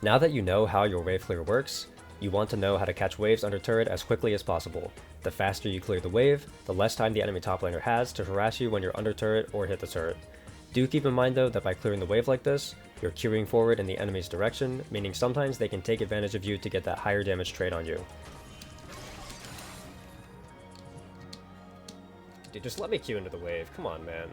Now that you know how your wave clear works, you want to know how to catch waves under turret as quickly as possible. The faster you clear the wave, the less time the enemy top laner has to harass you when you're under turret or hit the turret. Do keep in mind though that by clearing the wave like this, you're queuing forward in the enemy's direction, meaning sometimes they can take advantage of you to get that higher damage trade on you. Dude, just let me queue into the wave, come on man.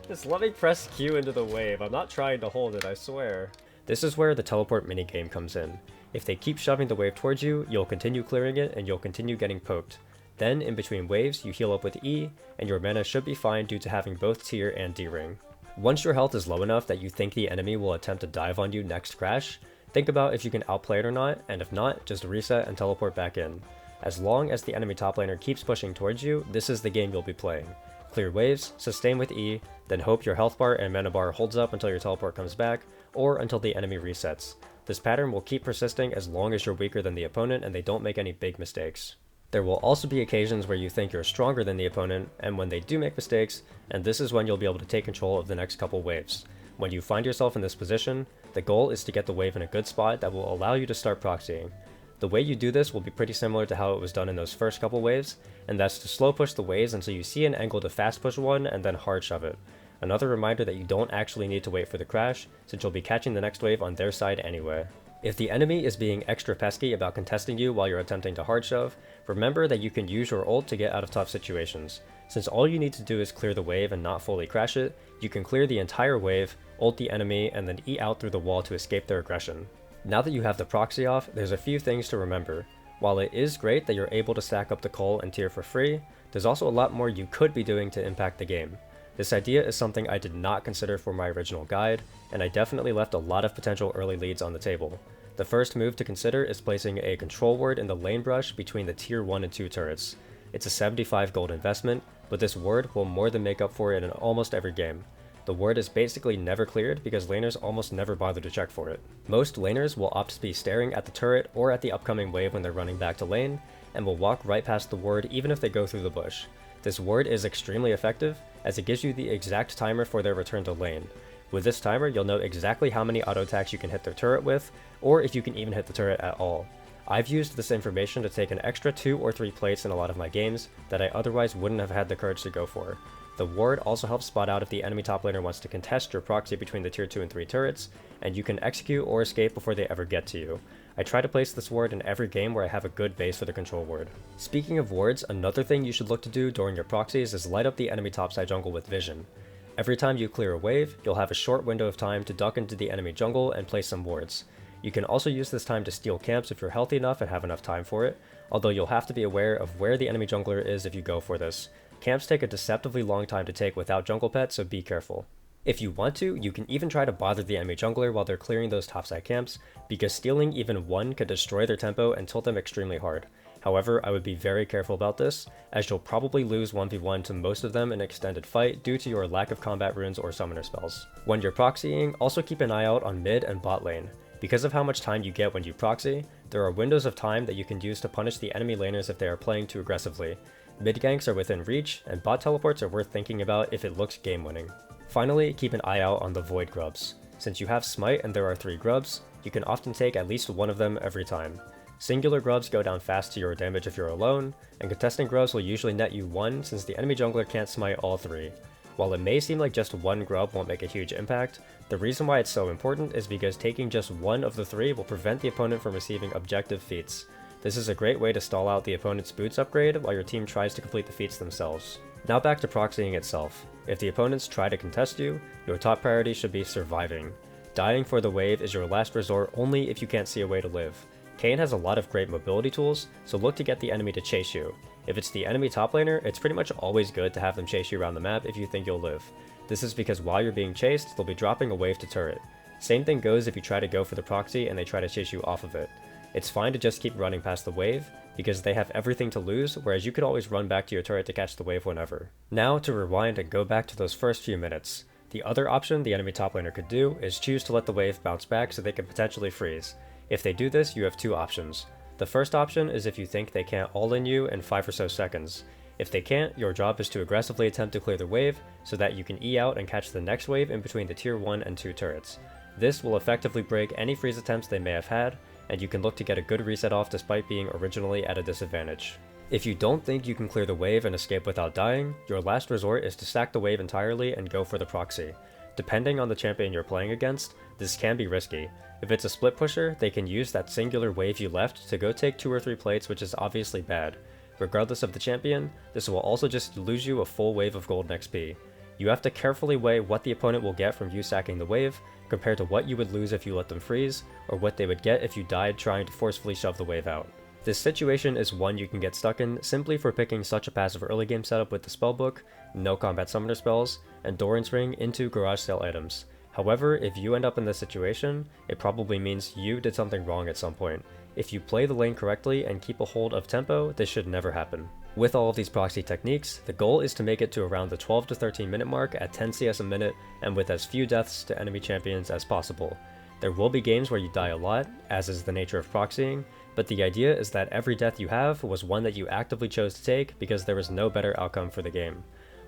Just let me press Q into the wave, I'm not trying to hold it, I swear. This is where the teleport minigame comes in. If they keep shoving the wave towards you, you'll continue clearing it and you'll continue getting poked. Then, in between waves, you heal up with E, and your mana should be fine due to having both tier and D-ring. Once your health is low enough that you think the enemy will attempt to dive on you next crash, think about if you can outplay it or not, and if not, just reset and teleport back in. As long as the enemy top laner keeps pushing towards you, this is the game you'll be playing. Clear waves, sustain with E, then hope your health bar and mana bar holds up until your teleport comes back, or until the enemy resets. This pattern will keep persisting as long as you're weaker than the opponent and they don't make any big mistakes. There will also be occasions where you think you're stronger than the opponent, and when they do make mistakes, and this is when you'll be able to take control of the next couple waves. When you find yourself in this position, the goal is to get the wave in a good spot that will allow you to start proxying. The way you do this will be pretty similar to how it was done in those first couple waves, and that's to slow push the waves until you see an angle to fast push one and then hard shove it. Another reminder that you don't actually need to wait for the crash, since you'll be catching the next wave on their side anyway. If the enemy is being extra pesky about contesting you while you're attempting to hard shove, remember that you can use your ult to get out of tough situations. Since all you need to do is clear the wave and not fully crash it, you can clear the entire wave, ult the enemy, and then E out through the wall to escape their aggression. Now that you have the proxy off, there's a few things to remember. While it is great that you're able to stack up the coal and tier for free, there's also a lot more you could be doing to impact the game. This idea is something I did not consider for my original guide, and I definitely left a lot of potential early leads on the table. The first move to consider is placing a control ward in the lane brush between the tier 1 and 2 turrets. It's a 75 gold investment, but this ward will more than make up for it in almost every game. The ward is basically never cleared because laners almost never bother to check for it. Most laners will opt to be staring at the turret or at the upcoming wave when they're running back to lane, and will walk right past the ward even if they go through the bush. This ward is extremely effective, as it gives you the exact timer for their return to lane. With this timer, you'll know exactly how many auto attacks you can hit their turret with, or if you can even hit the turret at all. I've used this information to take an extra 2 or 3 plates in a lot of my games that I otherwise wouldn't have had the courage to go for. The ward also helps spot out if the enemy top laner wants to contest your proxy between the tier 2 and 3 turrets, and you can execute or escape before they ever get to you. I try to place this ward in every game where I have a good base for the control ward. Speaking of wards, another thing you should look to do during your proxies is light up the enemy topside jungle with vision. Every time you clear a wave, you'll have a short window of time to duck into the enemy jungle and place some wards. You can also use this time to steal camps if you're healthy enough and have enough time for it, although you'll have to be aware of where the enemy jungler is if you go for this. Camps take a deceptively long time to take without jungle pets, so be careful. If you want to, you can even try to bother the enemy jungler while they're clearing those topside camps, because stealing even one could destroy their tempo and tilt them extremely hard. However, I would be very careful about this, as you'll probably lose 1v1 to most of them in an extended fight due to your lack of combat runes or summoner spells. When you're proxying, also keep an eye out on mid and bot lane. Because of how much time you get when you proxy, there are windows of time that you can use to punish the enemy laners if they are playing too aggressively. Mid ganks are within reach, and bot teleports are worth thinking about if it looks game winning. Finally, keep an eye out on the void grubs. Since you have smite and there are 3 grubs, you can often take at least one of them every time. Singular grubs go down fast to your damage if you're alone, and contesting grubs will usually net you 1 since the enemy jungler can't smite all 3. While it may seem like just one grub won't make a huge impact, the reason why it's so important is because taking just one of the 3 will prevent the opponent from receiving objective feats. This is a great way to stall out the opponent's boots upgrade while your team tries to complete the feats themselves. Now back to proxying itself. If the opponents try to contest you, your top priority should be surviving. Dying for the wave is your last resort only if you can't see a way to live. Kayn has a lot of great mobility tools, so look to get the enemy to chase you. If it's the enemy top laner, it's pretty much always good to have them chase you around the map if you think you'll live. This is because while you're being chased, they'll be dropping a wave to turret. Same thing goes if you try to go for the proxy and they try to chase you off of it. It's fine to just keep running past the wave, because they have everything to lose, whereas you could always run back to your turret to catch the wave whenever. Now to rewind and go back to those first few minutes. The other option the enemy top laner could do is choose to let the wave bounce back so they can potentially freeze. If they do this, you have two options. The first option is if you think they can't all-in you in 5 or so seconds. If they can't, your job is to aggressively attempt to clear the wave so that you can E out and catch the next wave in between the tier 1 and 2 turrets. This will effectively break any freeze attempts they may have had, and you can look to get a good reset off despite being originally at a disadvantage. If you don't think you can clear the wave and escape without dying, your last resort is to stack the wave entirely and go for the proxy. Depending on the champion you're playing against, this can be risky. If it's a split pusher, they can use that singular wave you left to go take 2 or 3 plates, which is obviously bad. Regardless of the champion, this will also just lose you a full wave of gold and XP. You have to carefully weigh what the opponent will get from you stacking the wave, compared to what you would lose if you let them freeze, or what they would get if you died trying to forcefully shove the wave out. This situation is one you can get stuck in simply for picking such a passive early game setup with the spellbook, no combat summoner spells, and Doran's Ring into garage sale items. However, if you end up in this situation, it probably means you did something wrong at some point. If you play the lane correctly and keep a hold of tempo, this should never happen. With all of these proxy techniques, the goal is to make it to around the 12 to 13 minute mark at 10 CS a minute and with as few deaths to enemy champions as possible. There will be games where you die a lot, as is the nature of proxying, but the idea is that every death you have was one that you actively chose to take because there was no better outcome for the game.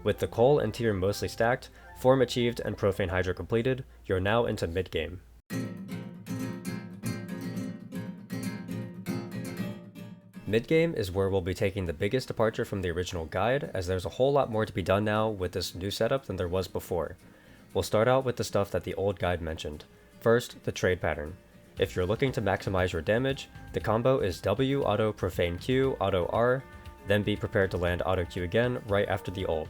With the Cole and tier mostly stacked, form achieved and Profane Hydra completed, you're now into mid-game. Mid-game is where we'll be taking the biggest departure from the original guide, as there's a whole lot more to be done now with this new setup than there was before. We'll start out with the stuff that the old guide mentioned. First, the trade pattern. If you're looking to maximize your damage, the combo is W auto profane Q auto R, then be prepared to land auto Q again right after the ult.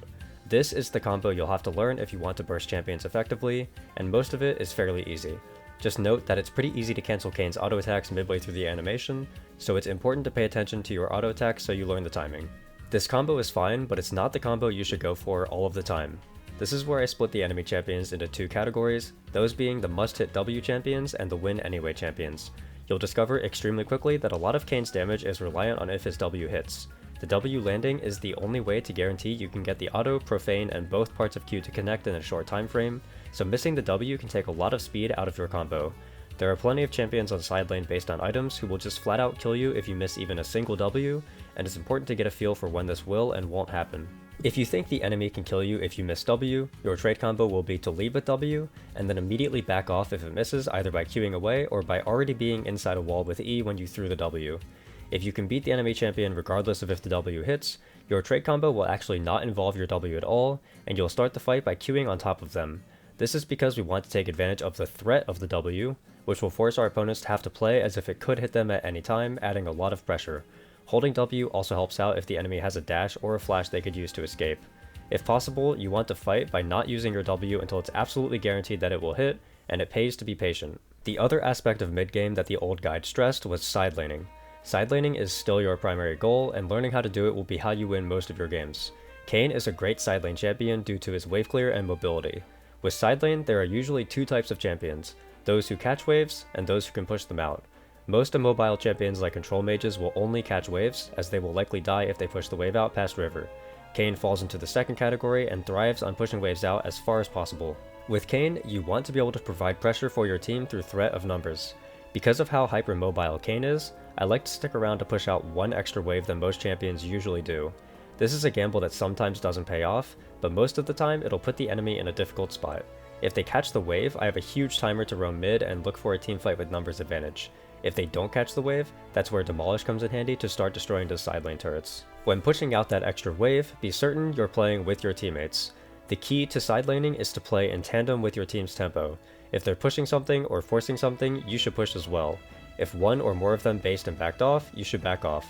This is the combo you'll have to learn if you want to burst champions effectively, and most of it is fairly easy. Just note that it's pretty easy to cancel Kayn's auto attacks midway through the animation, so it's important to pay attention to your auto attacks so you learn the timing. This combo is fine, but it's not the combo you should go for all of the time. This is where I split the enemy champions into 2 categories, those being the must-hit W champions and the win anyway champions. You'll discover extremely quickly that a lot of Kayn's damage is reliant on if his W hits. The W landing is the only way to guarantee you can get the auto, profane, and both parts of Q to connect in a short time frame, so missing the W can take a lot of speed out of your combo. There are plenty of champions on side lane based on items who will just flat out kill you if you miss even a single W, and it's important to get a feel for when this will and won't happen. If you think the enemy can kill you if you miss W, your trade combo will be to lead with W, and then immediately back off if it misses either by queuing away or by already being inside a wall with E when you threw the W. If you can beat the enemy champion regardless of if the W hits, your trade combo will actually not involve your W at all, and you'll start the fight by queuing on top of them. This is because we want to take advantage of the threat of the W, which will force our opponents to have to play as if it could hit them at any time, adding a lot of pressure. Holding W also helps out if the enemy has a dash or a flash they could use to escape. If possible, you want to fight by not using your W until it's absolutely guaranteed that it will hit, and it pays to be patient. The other aspect of mid-game that the old guide stressed was side laning. Side laning is still your primary goal, and learning how to do it will be how you win most of your games. Kayn is a great side lane champion due to his wave clear and mobility. With side lane, there are usually 2 types of champions, those who catch waves and those who can push them out. Most immobile champions like control mages will only catch waves, as they will likely die if they push the wave out past river. Kayn falls into the second category and thrives on pushing waves out as far as possible. With Kayn, you want to be able to provide pressure for your team through threat of numbers. Because of how hyper-mobile Kayn is, I like to stick around to push out 1 extra wave than most champions usually do. This is a gamble that sometimes doesn't pay off, but most of the time it'll put the enemy in a difficult spot. If they catch the wave, I have a huge timer to roam mid and look for a teamfight with numbers advantage. If they don't catch the wave, that's where Demolish comes in handy to start destroying the side lane turrets. When pushing out that extra wave, be certain you're playing with your teammates. The key to side laning is to play in tandem with your team's tempo. If they're pushing something or forcing something, you should push as well. If one or more of them based and backed off, you should back off.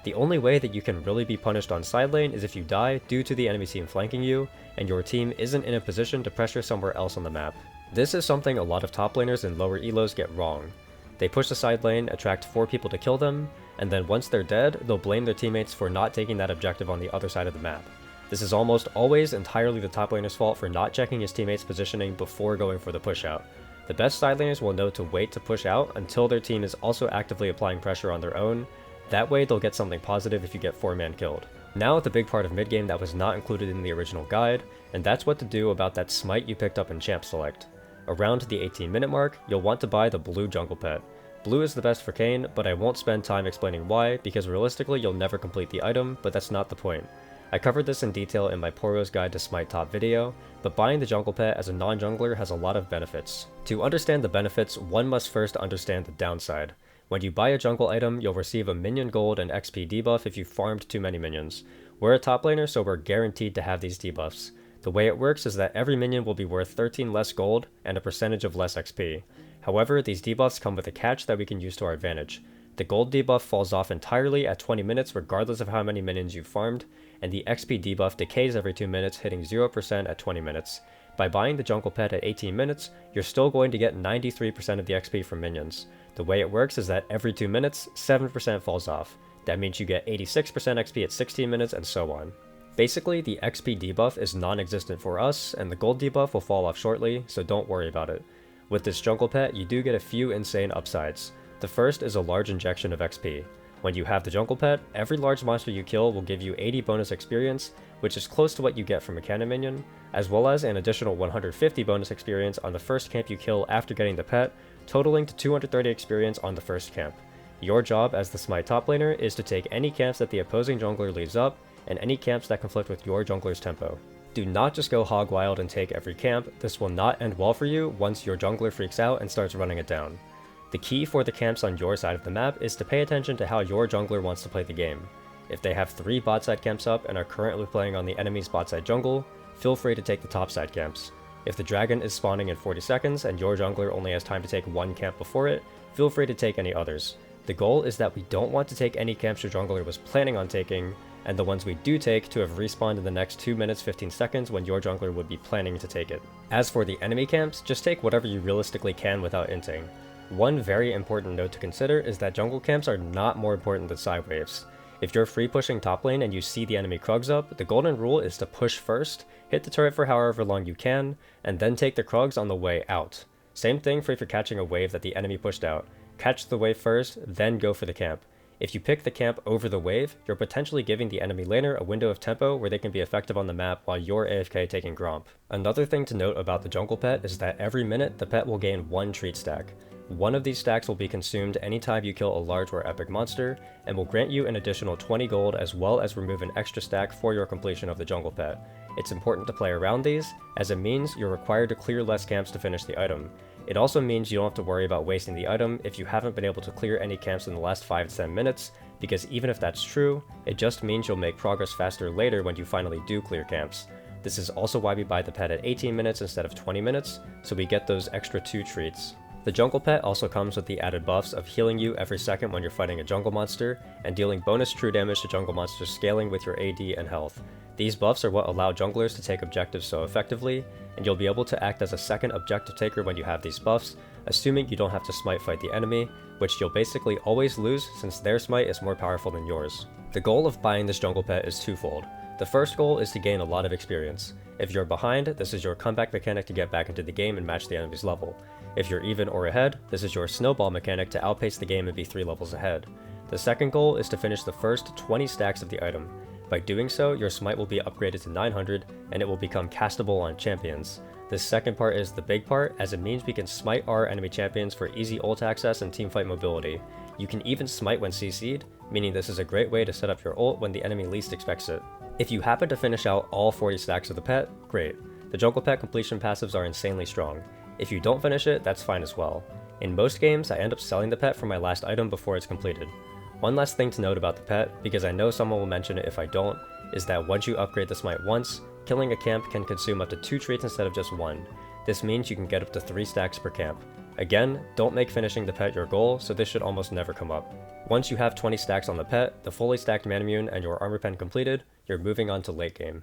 The only way that you can really be punished on side lane is if you die due to the enemy team flanking you, and your team isn't in a position to pressure somewhere else on the map. This is something a lot of top laners and lower elos get wrong. They push the side lane, attract 4 people to kill them, and then once they're dead, they'll blame their teammates for not taking that objective on the other side of the map. This is almost always entirely the top laner's fault for not checking his teammates' positioning before going for the push out. The best side laners will know to wait to push out until their team is also actively applying pressure on their own. That way they'll get something positive if you get 4-man killed. Now the big part of mid-game that was not included in the original guide, and that's what to do about that smite you picked up in Champ Select. Around the 18-minute mark, you'll want to buy the blue jungle pet. Blue is the best for Kayn, but I won't spend time explaining why, because realistically you'll never complete the item, but that's not the point. I covered this in detail in my Poro's Guide to Smite Top video, but buying the jungle pet as a non-jungler has a lot of benefits. To understand the benefits, one must first understand the downside. When you buy a jungle item, you'll receive a minion gold and XP debuff if you farmed too many minions. We're a top laner, so we're guaranteed to have these debuffs. The way it works is that every minion will be worth 13 less gold and a percentage of less XP. However, these debuffs come with a catch that we can use to our advantage. The gold debuff falls off entirely at 20 minutes regardless of how many minions you farmed, and the XP debuff decays every 2 minutes, hitting 0% at 20 minutes. By buying the jungle pet at 18 minutes, you're still going to get 93% of the XP from minions. The way it works is that every 2 minutes, 7% falls off. That means you get 86% XP at 16 minutes and so on. Basically, the XP debuff is non-existent for us, and the gold debuff will fall off shortly, so don't worry about it. With this jungle pet, you do get a few insane upsides. The first is a large injection of XP. When you have the jungle pet, every large monster you kill will give you 80 bonus experience, which is close to what you get from a cannon minion, as well as an additional 150 bonus experience on the first camp you kill after getting the pet, totaling to 230 experience on the first camp. Your job as the Smite top laner is to take any camps that the opposing jungler leaves up, and any camps that conflict with your jungler's tempo. Do not just go hog wild and take every camp. This will not end well for you once your jungler freaks out and starts running it down. The key for the camps on your side of the map is to pay attention to how your jungler wants to play the game. If they have 3 bot side camps up and are currently playing on the enemy's bot side jungle, feel free to take the top side camps. If the dragon is spawning in 40 seconds and your jungler only has time to take 1 camp before it, feel free to take any others. The goal is that we don't want to take any camps your jungler was planning on taking, and the ones we do take to have respawned in the next 2 minutes 15 seconds when your jungler would be planning to take it. As for the enemy camps, just take whatever you realistically can without inting. One very important note to consider is that jungle camps are not more important than side waves. If you're free pushing top lane and you see the enemy Krugs up, the golden rule is to push first, hit the turret for however long you can, and then take the Krugs on the way out. Same thing for if you're catching a wave that the enemy pushed out. Catch the wave first, then go for the camp. If you pick the camp over the wave, you're potentially giving the enemy laner a window of tempo where they can be effective on the map while you're AFK taking Gromp. Another thing to note about the jungle pet is that every minute the pet will gain 1 treat stack. One of these stacks will be consumed anytime you kill a large or epic monster, and will grant you an additional 20 gold as well as remove an extra stack for your completion of the jungle pet. It's important to play around these, as it means you're required to clear less camps to finish the item. It also means you don't have to worry about wasting the item if you haven't been able to clear any camps in the last 5 to 10 minutes, because even if that's true, it just means you'll make progress faster later when you finally do clear camps. This is also why we buy the pet at 18 minutes instead of 20 minutes, so we get those extra 2 treats. The jungle pet also comes with the added buffs of healing you every second when you're fighting a jungle monster, and dealing bonus true damage to jungle monsters scaling with your AD and health. These buffs are what allow junglers to take objectives so effectively, and you'll be able to act as a second objective taker when you have these buffs, assuming you don't have to smite fight the enemy, which you'll basically always lose since their smite is more powerful than yours. The goal of buying this jungle pet is twofold. The first goal is to gain a lot of experience. If you're behind, this is your comeback mechanic to get back into the game and match the enemy's level. If you're even or ahead, this is your snowball mechanic to outpace the game and be 3 levels ahead. The second goal is to finish the first 20 stacks of the item. By doing so, your smite will be upgraded to 900, and it will become castable on champions. This second part is the big part, as it means we can smite our enemy champions for easy ult access and teamfight mobility. You can even smite when CC'd, meaning this is a great way to set up your ult when the enemy least expects it. If you happen to finish out all 40 stacks of the pet, great. The jungle pet completion passives are insanely strong. If you don't finish it, that's fine as well. In most games, I end up selling the pet for my last item before it's completed. One last thing to note about the pet, because I know someone will mention it if I don't, is that once you upgrade the smite once, killing a camp can consume up to 2 treats instead of just 1. This means you can get up to 3 stacks per camp. Again, don't make finishing the pet your goal, so this should almost never come up. Once you have 20 stacks on the pet, the fully stacked Manamune, and your armor pen completed, you're moving on to late game.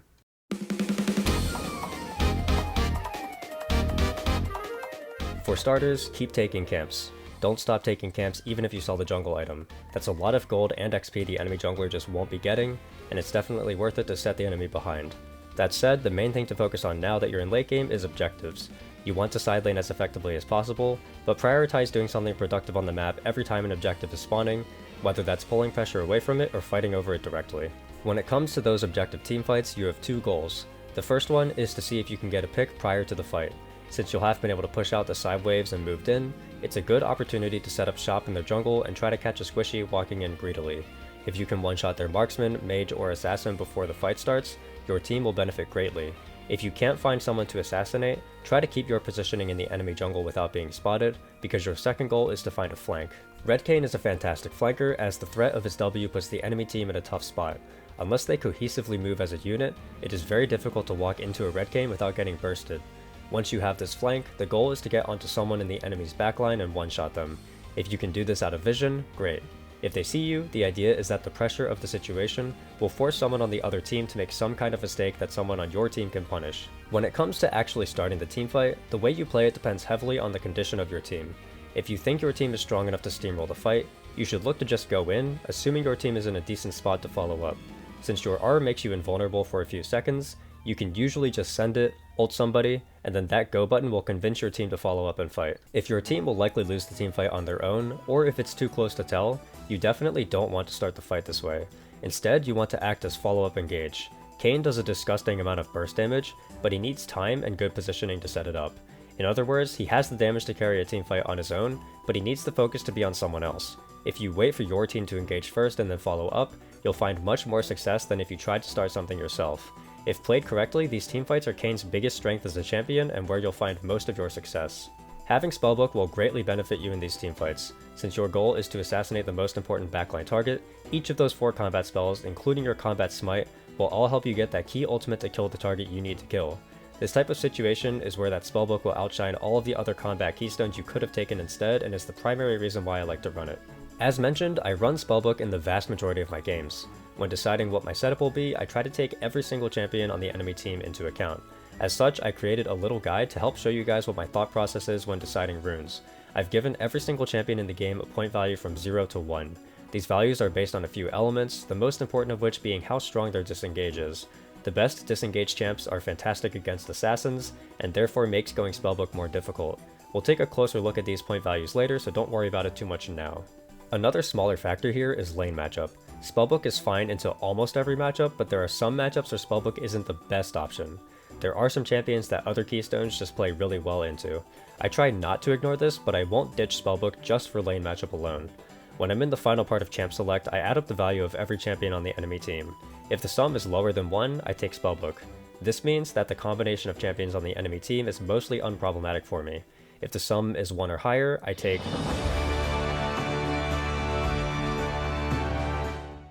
For starters, keep taking camps. Don't stop taking camps even if you sell the jungle item. That's a lot of gold and XP the enemy jungler just won't be getting, and it's definitely worth it to set the enemy behind. That said, the main thing to focus on now that you're in late game is objectives. You want to side lane as effectively as possible, but prioritize doing something productive on the map every time an objective is spawning, whether that's pulling pressure away from it or fighting over it directly. When it comes to those objective teamfights, you have two goals. The first one is to see if you can get a pick prior to the fight. Since you'll have been able to push out the side waves and moved in, it's a good opportunity to set up shop in their jungle and try to catch a squishy walking in greedily. If you can one-shot their marksman, mage, or assassin before the fight starts, your team will benefit greatly. If you can't find someone to assassinate, try to keep your positioning in the enemy jungle without being spotted, because your second goal is to find a flank. Red Kayn is a fantastic flanker, as the threat of his W puts the enemy team in a tough spot. Unless they cohesively move as a unit, it is very difficult to walk into a Red Kayn without getting bursted. Once you have this flank, the goal is to get onto someone in the enemy's backline and one-shot them. If you can do this out of vision, great. If they see you, the idea is that the pressure of the situation will force someone on the other team to make some kind of mistake that someone on your team can punish. When it comes to actually starting the teamfight, the way you play it depends heavily on the condition of your team. If you think your team is strong enough to steamroll the fight, you should look to just go in, assuming your team is in a decent spot to follow up. Since your R makes you invulnerable for a few seconds, you can usually just send it, ult somebody, and then that go button will convince your team to follow up and fight. If your team will likely lose the teamfight on their own, or if it's too close to tell, you definitely don't want to start the fight this way. Instead, you want to act as follow-up engage. Kayn does a disgusting amount of burst damage, but he needs time and good positioning to set it up. In other words, he has the damage to carry a teamfight on his own, but he needs the focus to be on someone else. If you wait for your team to engage first and then follow up, you'll find much more success than if you tried to start something yourself. If played correctly, these teamfights are Kayn's biggest strength as a champion and where you'll find most of your success. Having Spellbook will greatly benefit you in these teamfights. Since your goal is to assassinate the most important backline target, each of those 4 combat spells, including your combat smite, will all help you get that key ultimate to kill the target you need to kill. This type of situation is where that Spellbook will outshine all of the other combat keystones you could have taken instead, and is the primary reason why I like to run it. As mentioned, I run Spellbook in the vast majority of my games. When deciding what my setup will be, I try to take every single champion on the enemy team into account. As such, I created a little guide to help show you guys what my thought process is when deciding runes. I've given every single champion in the game a point value from 0 to 1. These values are based on a few elements, the most important of which being how strong their disengage is. The best disengage champs are fantastic against assassins, and therefore makes going Spellbook more difficult. We'll take a closer look at these point values later, so don't worry about it too much now. Another smaller factor here is lane matchup. Spellbook is fine into almost every matchup, but there are some matchups where Spellbook isn't the best option. There are some champions that other keystones just play really well into. I try not to ignore this, but I won't ditch Spellbook just for lane matchup alone. When I'm in the final part of Champ Select, I add up the value of every champion on the enemy team. If the sum is lower than 1, I take Spellbook. This means that the combination of champions on the enemy team is mostly unproblematic for me. If the sum is 1 or higher, I take...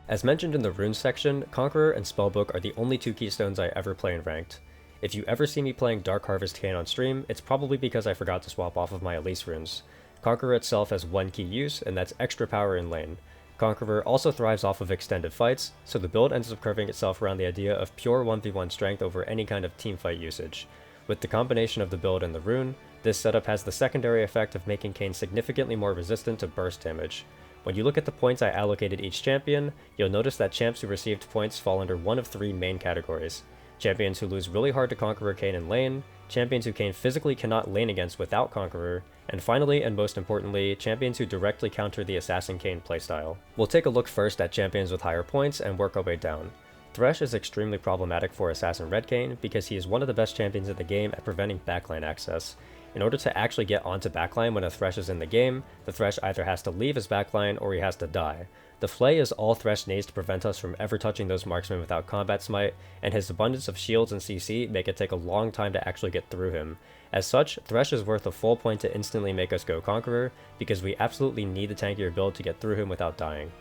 As mentioned in the runes section, Conqueror and Spellbook are the only 2 keystones I ever play in ranked. If you ever see me playing Dark Harvest Kayn on stream, it's probably because I forgot to swap off of my Elise runes. Conqueror itself has 1 key use, and that's extra power in lane. Conqueror also thrives off of extended fights, so the build ends up curving itself around the idea of pure 1v1 strength over any kind of teamfight usage. With the combination of the build and the rune, this setup has the secondary effect of making Kayn significantly more resistant to burst damage. When you look at the points I allocated each champion, you'll notice that champs who received points fall under one of 3 main categories. Champions who lose really hard to Conqueror Kayn in lane, champions who Kayn physically cannot lane against without Conqueror, and finally, and most importantly, champions who directly counter the Assassin Kayn playstyle. We'll take a look first at champions with higher points and work our way down. Thresh is extremely problematic for Assassin Red Kayn because he is one of the best champions in the game at preventing backline access. In order to actually get onto backline when a Thresh is in the game, the Thresh either has to leave his backline or he has to die. The Flay is all Thresh needs to prevent us from ever touching those marksmen without combat smite, and his abundance of shields and CC make it take a long time to actually get through him. As such, Thresh is worth a full point to instantly make us go Conqueror, because we absolutely need the tankier build to get through him without dying.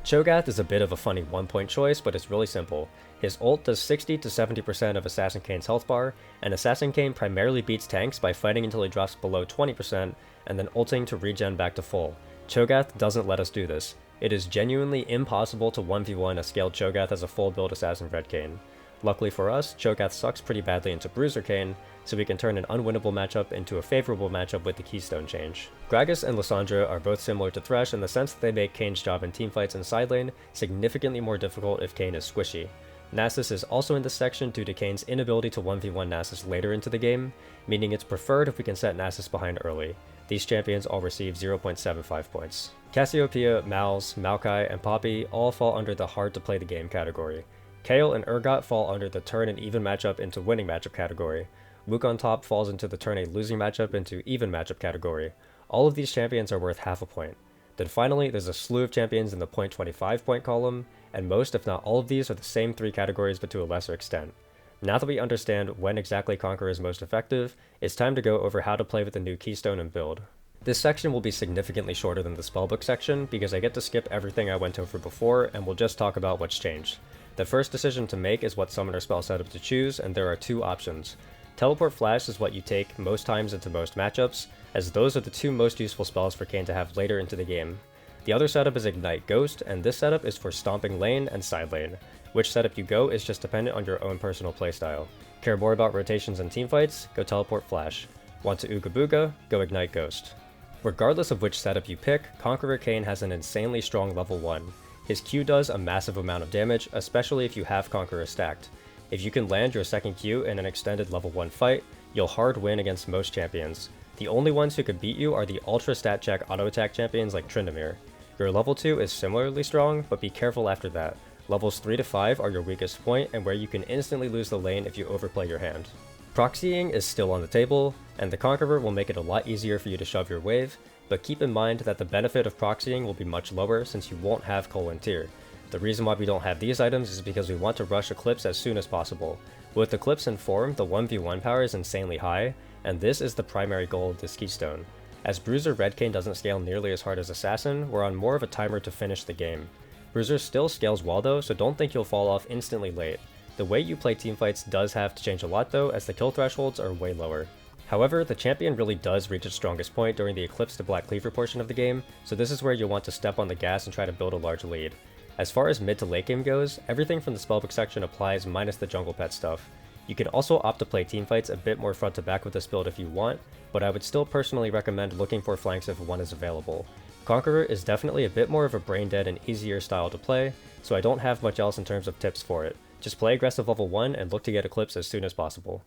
Cho'Gath is a bit of a funny 1-point choice, but it's really simple. His ult does 60 to 70% of Assassin Kayn's health bar, and Assassin Kayn primarily beats tanks by fighting until he drops below 20% and then ulting to regen back to full. Cho'Gath doesn't let us do this. It is genuinely impossible to 1v1 a scaled Cho'Gath as a full build Assassin Red Kayn. Luckily for us, Cho'Gath sucks pretty badly into Bruiser Kayn, so we can turn an unwinnable matchup into a favorable matchup with the Keystone change. Gragas and Lysandra are both similar to Thresh in the sense that they make Kayn's job in teamfights in side lane significantly more difficult if Kayn is squishy. Nasus is also in this section due to Kayn's inability to 1v1 Nasus later into the game, meaning it's preferred if we can set Nasus behind early. These champions all receive 0.75 points. Cassiopeia, Mal's, Maokai, and Poppy all fall under the hard to play the game category. Kale and Urgot fall under the turn and even matchup into winning matchup category. Mook on top falls into the turn a losing matchup into even matchup category. All of these champions are worth half a point. Then finally, there's a slew of champions in the .25 point column, and most if not all of these are the same 3 categories but to a lesser extent. Now that we understand when exactly Conqueror is most effective, it's time to go over how to play with the new keystone and build. This section will be significantly shorter than the spellbook section because I get to skip everything I went over before and we'll just talk about what's changed. The first decision to make is what summoner spell setup to choose, and there are 2 options. Teleport Flash is what you take most times into most matchups, as those are the 2 most useful spells for Kayn to have later into the game. The other setup is Ignite Ghost, and this setup is for stomping lane and side lane. Which setup you go is just dependent on your own personal playstyle. Care more about rotations and teamfights? Go Teleport Flash. Want to Ooga Booga? Go Ignite Ghost. Regardless of which setup you pick, Conqueror Kayn has an insanely strong level 1. His Q does a massive amount of damage, especially if you have Conqueror stacked. If you can land your second Q in an extended level 1 fight, you'll hard win against most champions. The only ones who could beat you are the ultra stat check auto attack champions like Tryndamere. Your level 2 is similarly strong, but be careful after that. Levels 3 to 5 are your weakest point and where you can instantly lose the lane if you overplay your hand. Proxying is still on the table, and the Conqueror will make it a lot easier for you to shove your wave, but keep in mind that the benefit of proxying will be much lower since you won't have Colon Tier. The reason why we don't have these items is because we want to rush Eclipse as soon as possible. With Eclipse in form, the 1v1 power is insanely high, and this is the primary goal of this keystone. As Bruiser Red Kayn doesn't scale nearly as hard as Assassin, we're on more of a timer to finish the game. Bruiser still scales well though, so don't think you'll fall off instantly late. The way you play teamfights does have to change a lot though, as the kill thresholds are way lower. However, the champion really does reach its strongest point during the Eclipse to Black Cleaver portion of the game, so this is where you'll want to step on the gas and try to build a large lead. As far as mid to late game goes, everything from the spellbook section applies minus the jungle pet stuff. You can also opt to play teamfights a bit more front to back with this build if you want, but I would still personally recommend looking for flanks if one is available. Conqueror is definitely a bit more of a brain dead and easier style to play, so I don't have much else in terms of tips for it. Just play aggressive level 1 and look to get Eclipse as soon as possible.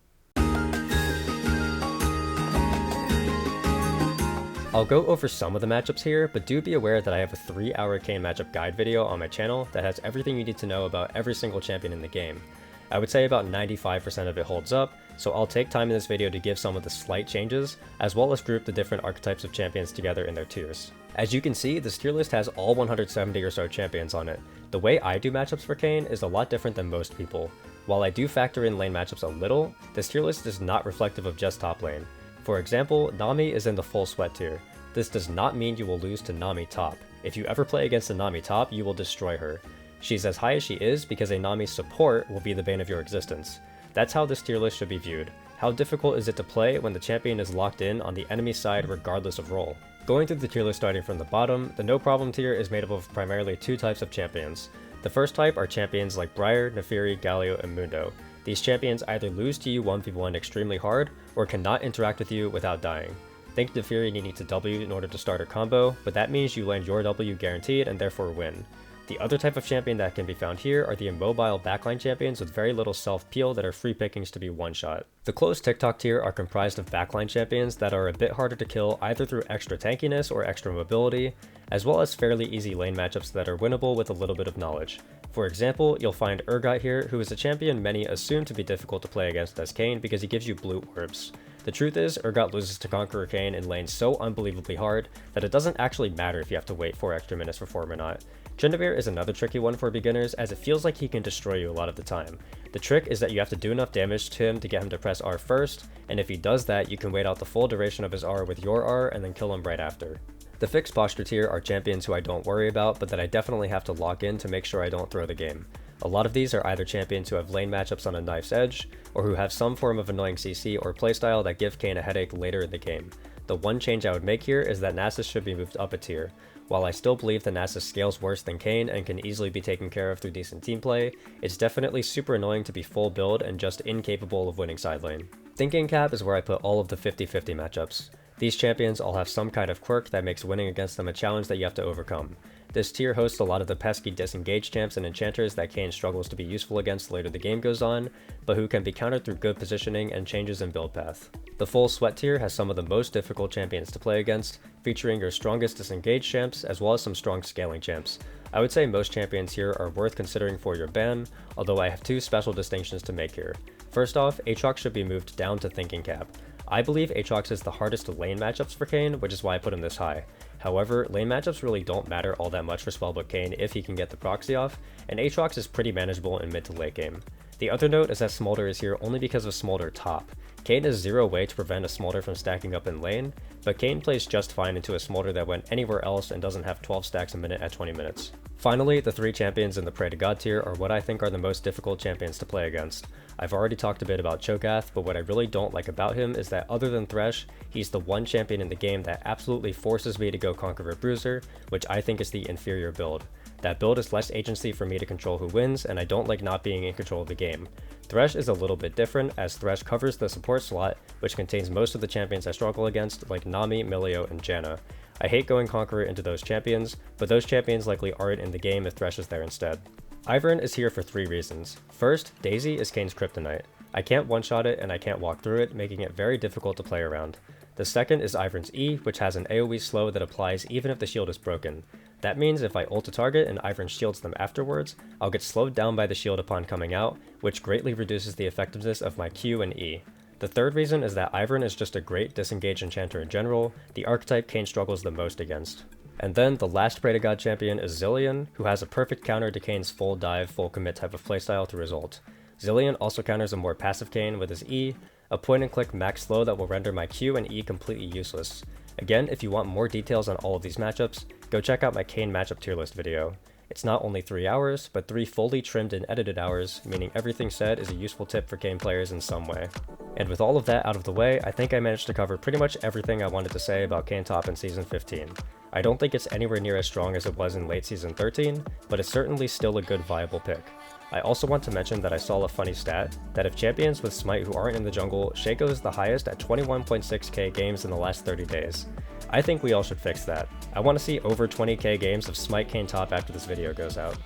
I'll go over some of the matchups here, but do be aware that I have a 3-hour Kayn matchup guide video on my channel that has everything you need to know about every single champion in the game. I would say about 95% of it holds up, so I'll take time in this video to give some of the slight changes, as well as group the different archetypes of champions together in their tiers. As you can see, this tier list has all 170 or so champions on it. The way I do matchups for Kayn is a lot different than most people. While I do factor in lane matchups a little, this tier list is not reflective of just top lane. For example, Nami is in the full sweat tier. This does not mean you will lose to Nami top. If you ever play against a Nami top, you will destroy her. She's as high as she is because a Nami support will be the bane of your existence. That's how this tier list should be viewed. How difficult is it to play when the champion is locked in on the enemy side regardless of role? Going through the tier list starting from the bottom, the no problem tier is made up of primarily 2 types of champions. The first type are champions like Briar, Nefiri, Galio, and Mundo. These champions either lose to you 1v1 extremely hard, or cannot interact with you without dying. Think Nefiri needing to W in order to start her combo, but that means you land your W guaranteed and therefore win. The other type of champion that can be found here are the immobile backline champions with very little self-peel that are free pickings to be one-shot. The close TikTok tier are comprised of backline champions that are a bit harder to kill either through extra tankiness or extra mobility, as well as fairly easy lane matchups that are winnable with a little bit of knowledge. For example, you'll find Urgot here, who is a champion many assume to be difficult to play against as Kayn because he gives you blue orbs. The truth is, Urgot loses to Conqueror Kayn in lanes so unbelievably hard that it doesn't actually matter if you have to wait 4 extra minutes for form or not. Tryndamere is another tricky one for beginners as it feels like he can destroy you a lot of the time. The trick is that you have to do enough damage to him to get him to press R first, and if he does that, you can wait out the full duration of his R with your R and then kill him right after. The fixed posture tier are champions who I don't worry about, but that I definitely have to lock in to make sure I don't throw the game. A lot of these are either champions who have lane matchups on a knife's edge, or who have some form of annoying CC or playstyle that give Kayn a headache later in the game. The one change I would make here is that Nasus should be moved up a tier. While I still believe that Nasus scales worse than Kayn and can easily be taken care of through decent team play, it's definitely super annoying to be full build and just incapable of winning side lane. Thinking cap is where I put all of the 50-50 matchups. These champions all have some kind of quirk that makes winning against them a challenge that you have to overcome. This tier hosts a lot of the pesky disengaged champs and enchanters that Kayn struggles to be useful against later the game goes on, but who can be countered through good positioning and changes in build path. The full sweat tier has some of the most difficult champions to play against, featuring your strongest disengaged champs as well as some strong scaling champs. I would say most champions here are worth considering for your ban, although I have two special distinctions to make here. First off, Aatrox should be moved down to thinking cap. I believe Aatrox is the hardest lane matchups for Kayn, which is why I put him this high. However, lane matchups really don't matter all that much for Spellbook Kayn if he can get the proxy off, and Aatrox is pretty manageable in mid to late game. The other note is that Smolder is here only because of Smolder top. Kayn has zero way to prevent a Smolder from stacking up in lane, but Kayn plays just fine into a Smolder that went anywhere else and doesn't have 12 stacks a minute at 20 minutes. Finally, the three champions in the Pray to God tier are what I think are the most difficult champions to play against. I've already talked a bit about Cho'Gath, but what I really don't like about him is that other than Thresh, he's the one champion in the game that absolutely forces me to go Conqueror Bruiser, which I think is the inferior build. That build is less agency for me to control who wins, and I don't like not being in control of the game. Thresh is a little bit different, as Thresh covers the support slot, which contains most of the champions I struggle against, like Nami, Milio, and Janna. I hate going Conqueror into those champions, but those champions likely aren't in the game if Thresh is there instead. Ivern is here for three reasons. First, Daisy is Kayn's kryptonite. I can't one-shot it and I can't walk through it, making it very difficult to play around. The second is Ivern's E, which has an AoE slow that applies even if the shield is broken. That means if I ult a target and Ivern shields them afterwards, I'll get slowed down by the shield upon coming out, which greatly reduces the effectiveness of my Q and E. The third reason is that Ivern is just a great disengaged enchanter in general, the archetype Kayn struggles the most against. And then the last Pray to God champion is Zilean, who has a perfect counter to Kayn's full dive, full commit type of playstyle to result. Zilean also counters a more passive Kayn with his E, a point and click max slow that will render my Q and E completely useless. Again, if you want more details on all of these matchups, go check out my Kayn matchup tier list video. It's not only 3 hours, but 3 fully trimmed and edited hours, meaning everything said is a useful tip for Kayn players in some way. And with all of that out of the way, I think I managed to cover pretty much everything I wanted to say about Kayn Top in Season 15. I don't think it's anywhere near as strong as it was in late Season 13, but it's certainly still a good viable pick. I also want to mention that I saw a funny stat, that if champions with Smite who aren't in the jungle, Shaco is the highest at 21.6k games in the last 30 days. I think we all should fix that. I want to see over 20k games of Smite Kayn Top after this video goes out.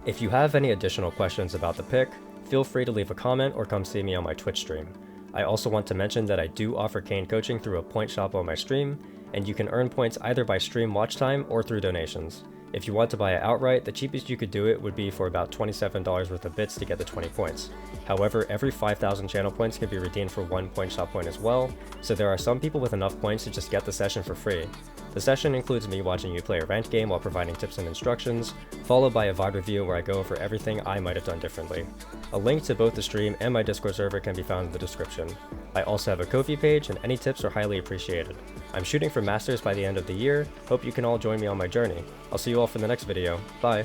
If you have any additional questions about the pick, feel free to leave a comment or come see me on my Twitch stream. I also want to mention that I do offer Kayn coaching through a point shop on my stream, and you can earn points either by stream watch time or through donations. If you want to buy it outright, the cheapest you could do it would be for about $27 worth of bits to get the 20 points. However, every 5,000 channel points can be redeemed for 1 point shop point as well, so there are some people with enough points to just get the session for free. The session includes me watching you play a ranked game while providing tips and instructions, followed by a VOD review where I go over everything I might have done differently. A link to both the stream and my Discord server can be found in the description. I also have a Ko-fi page, and any tips are highly appreciated. I'm shooting for Masters by the end of the year, hope you can all join me on my journey. I'll see you all for the next video. Bye!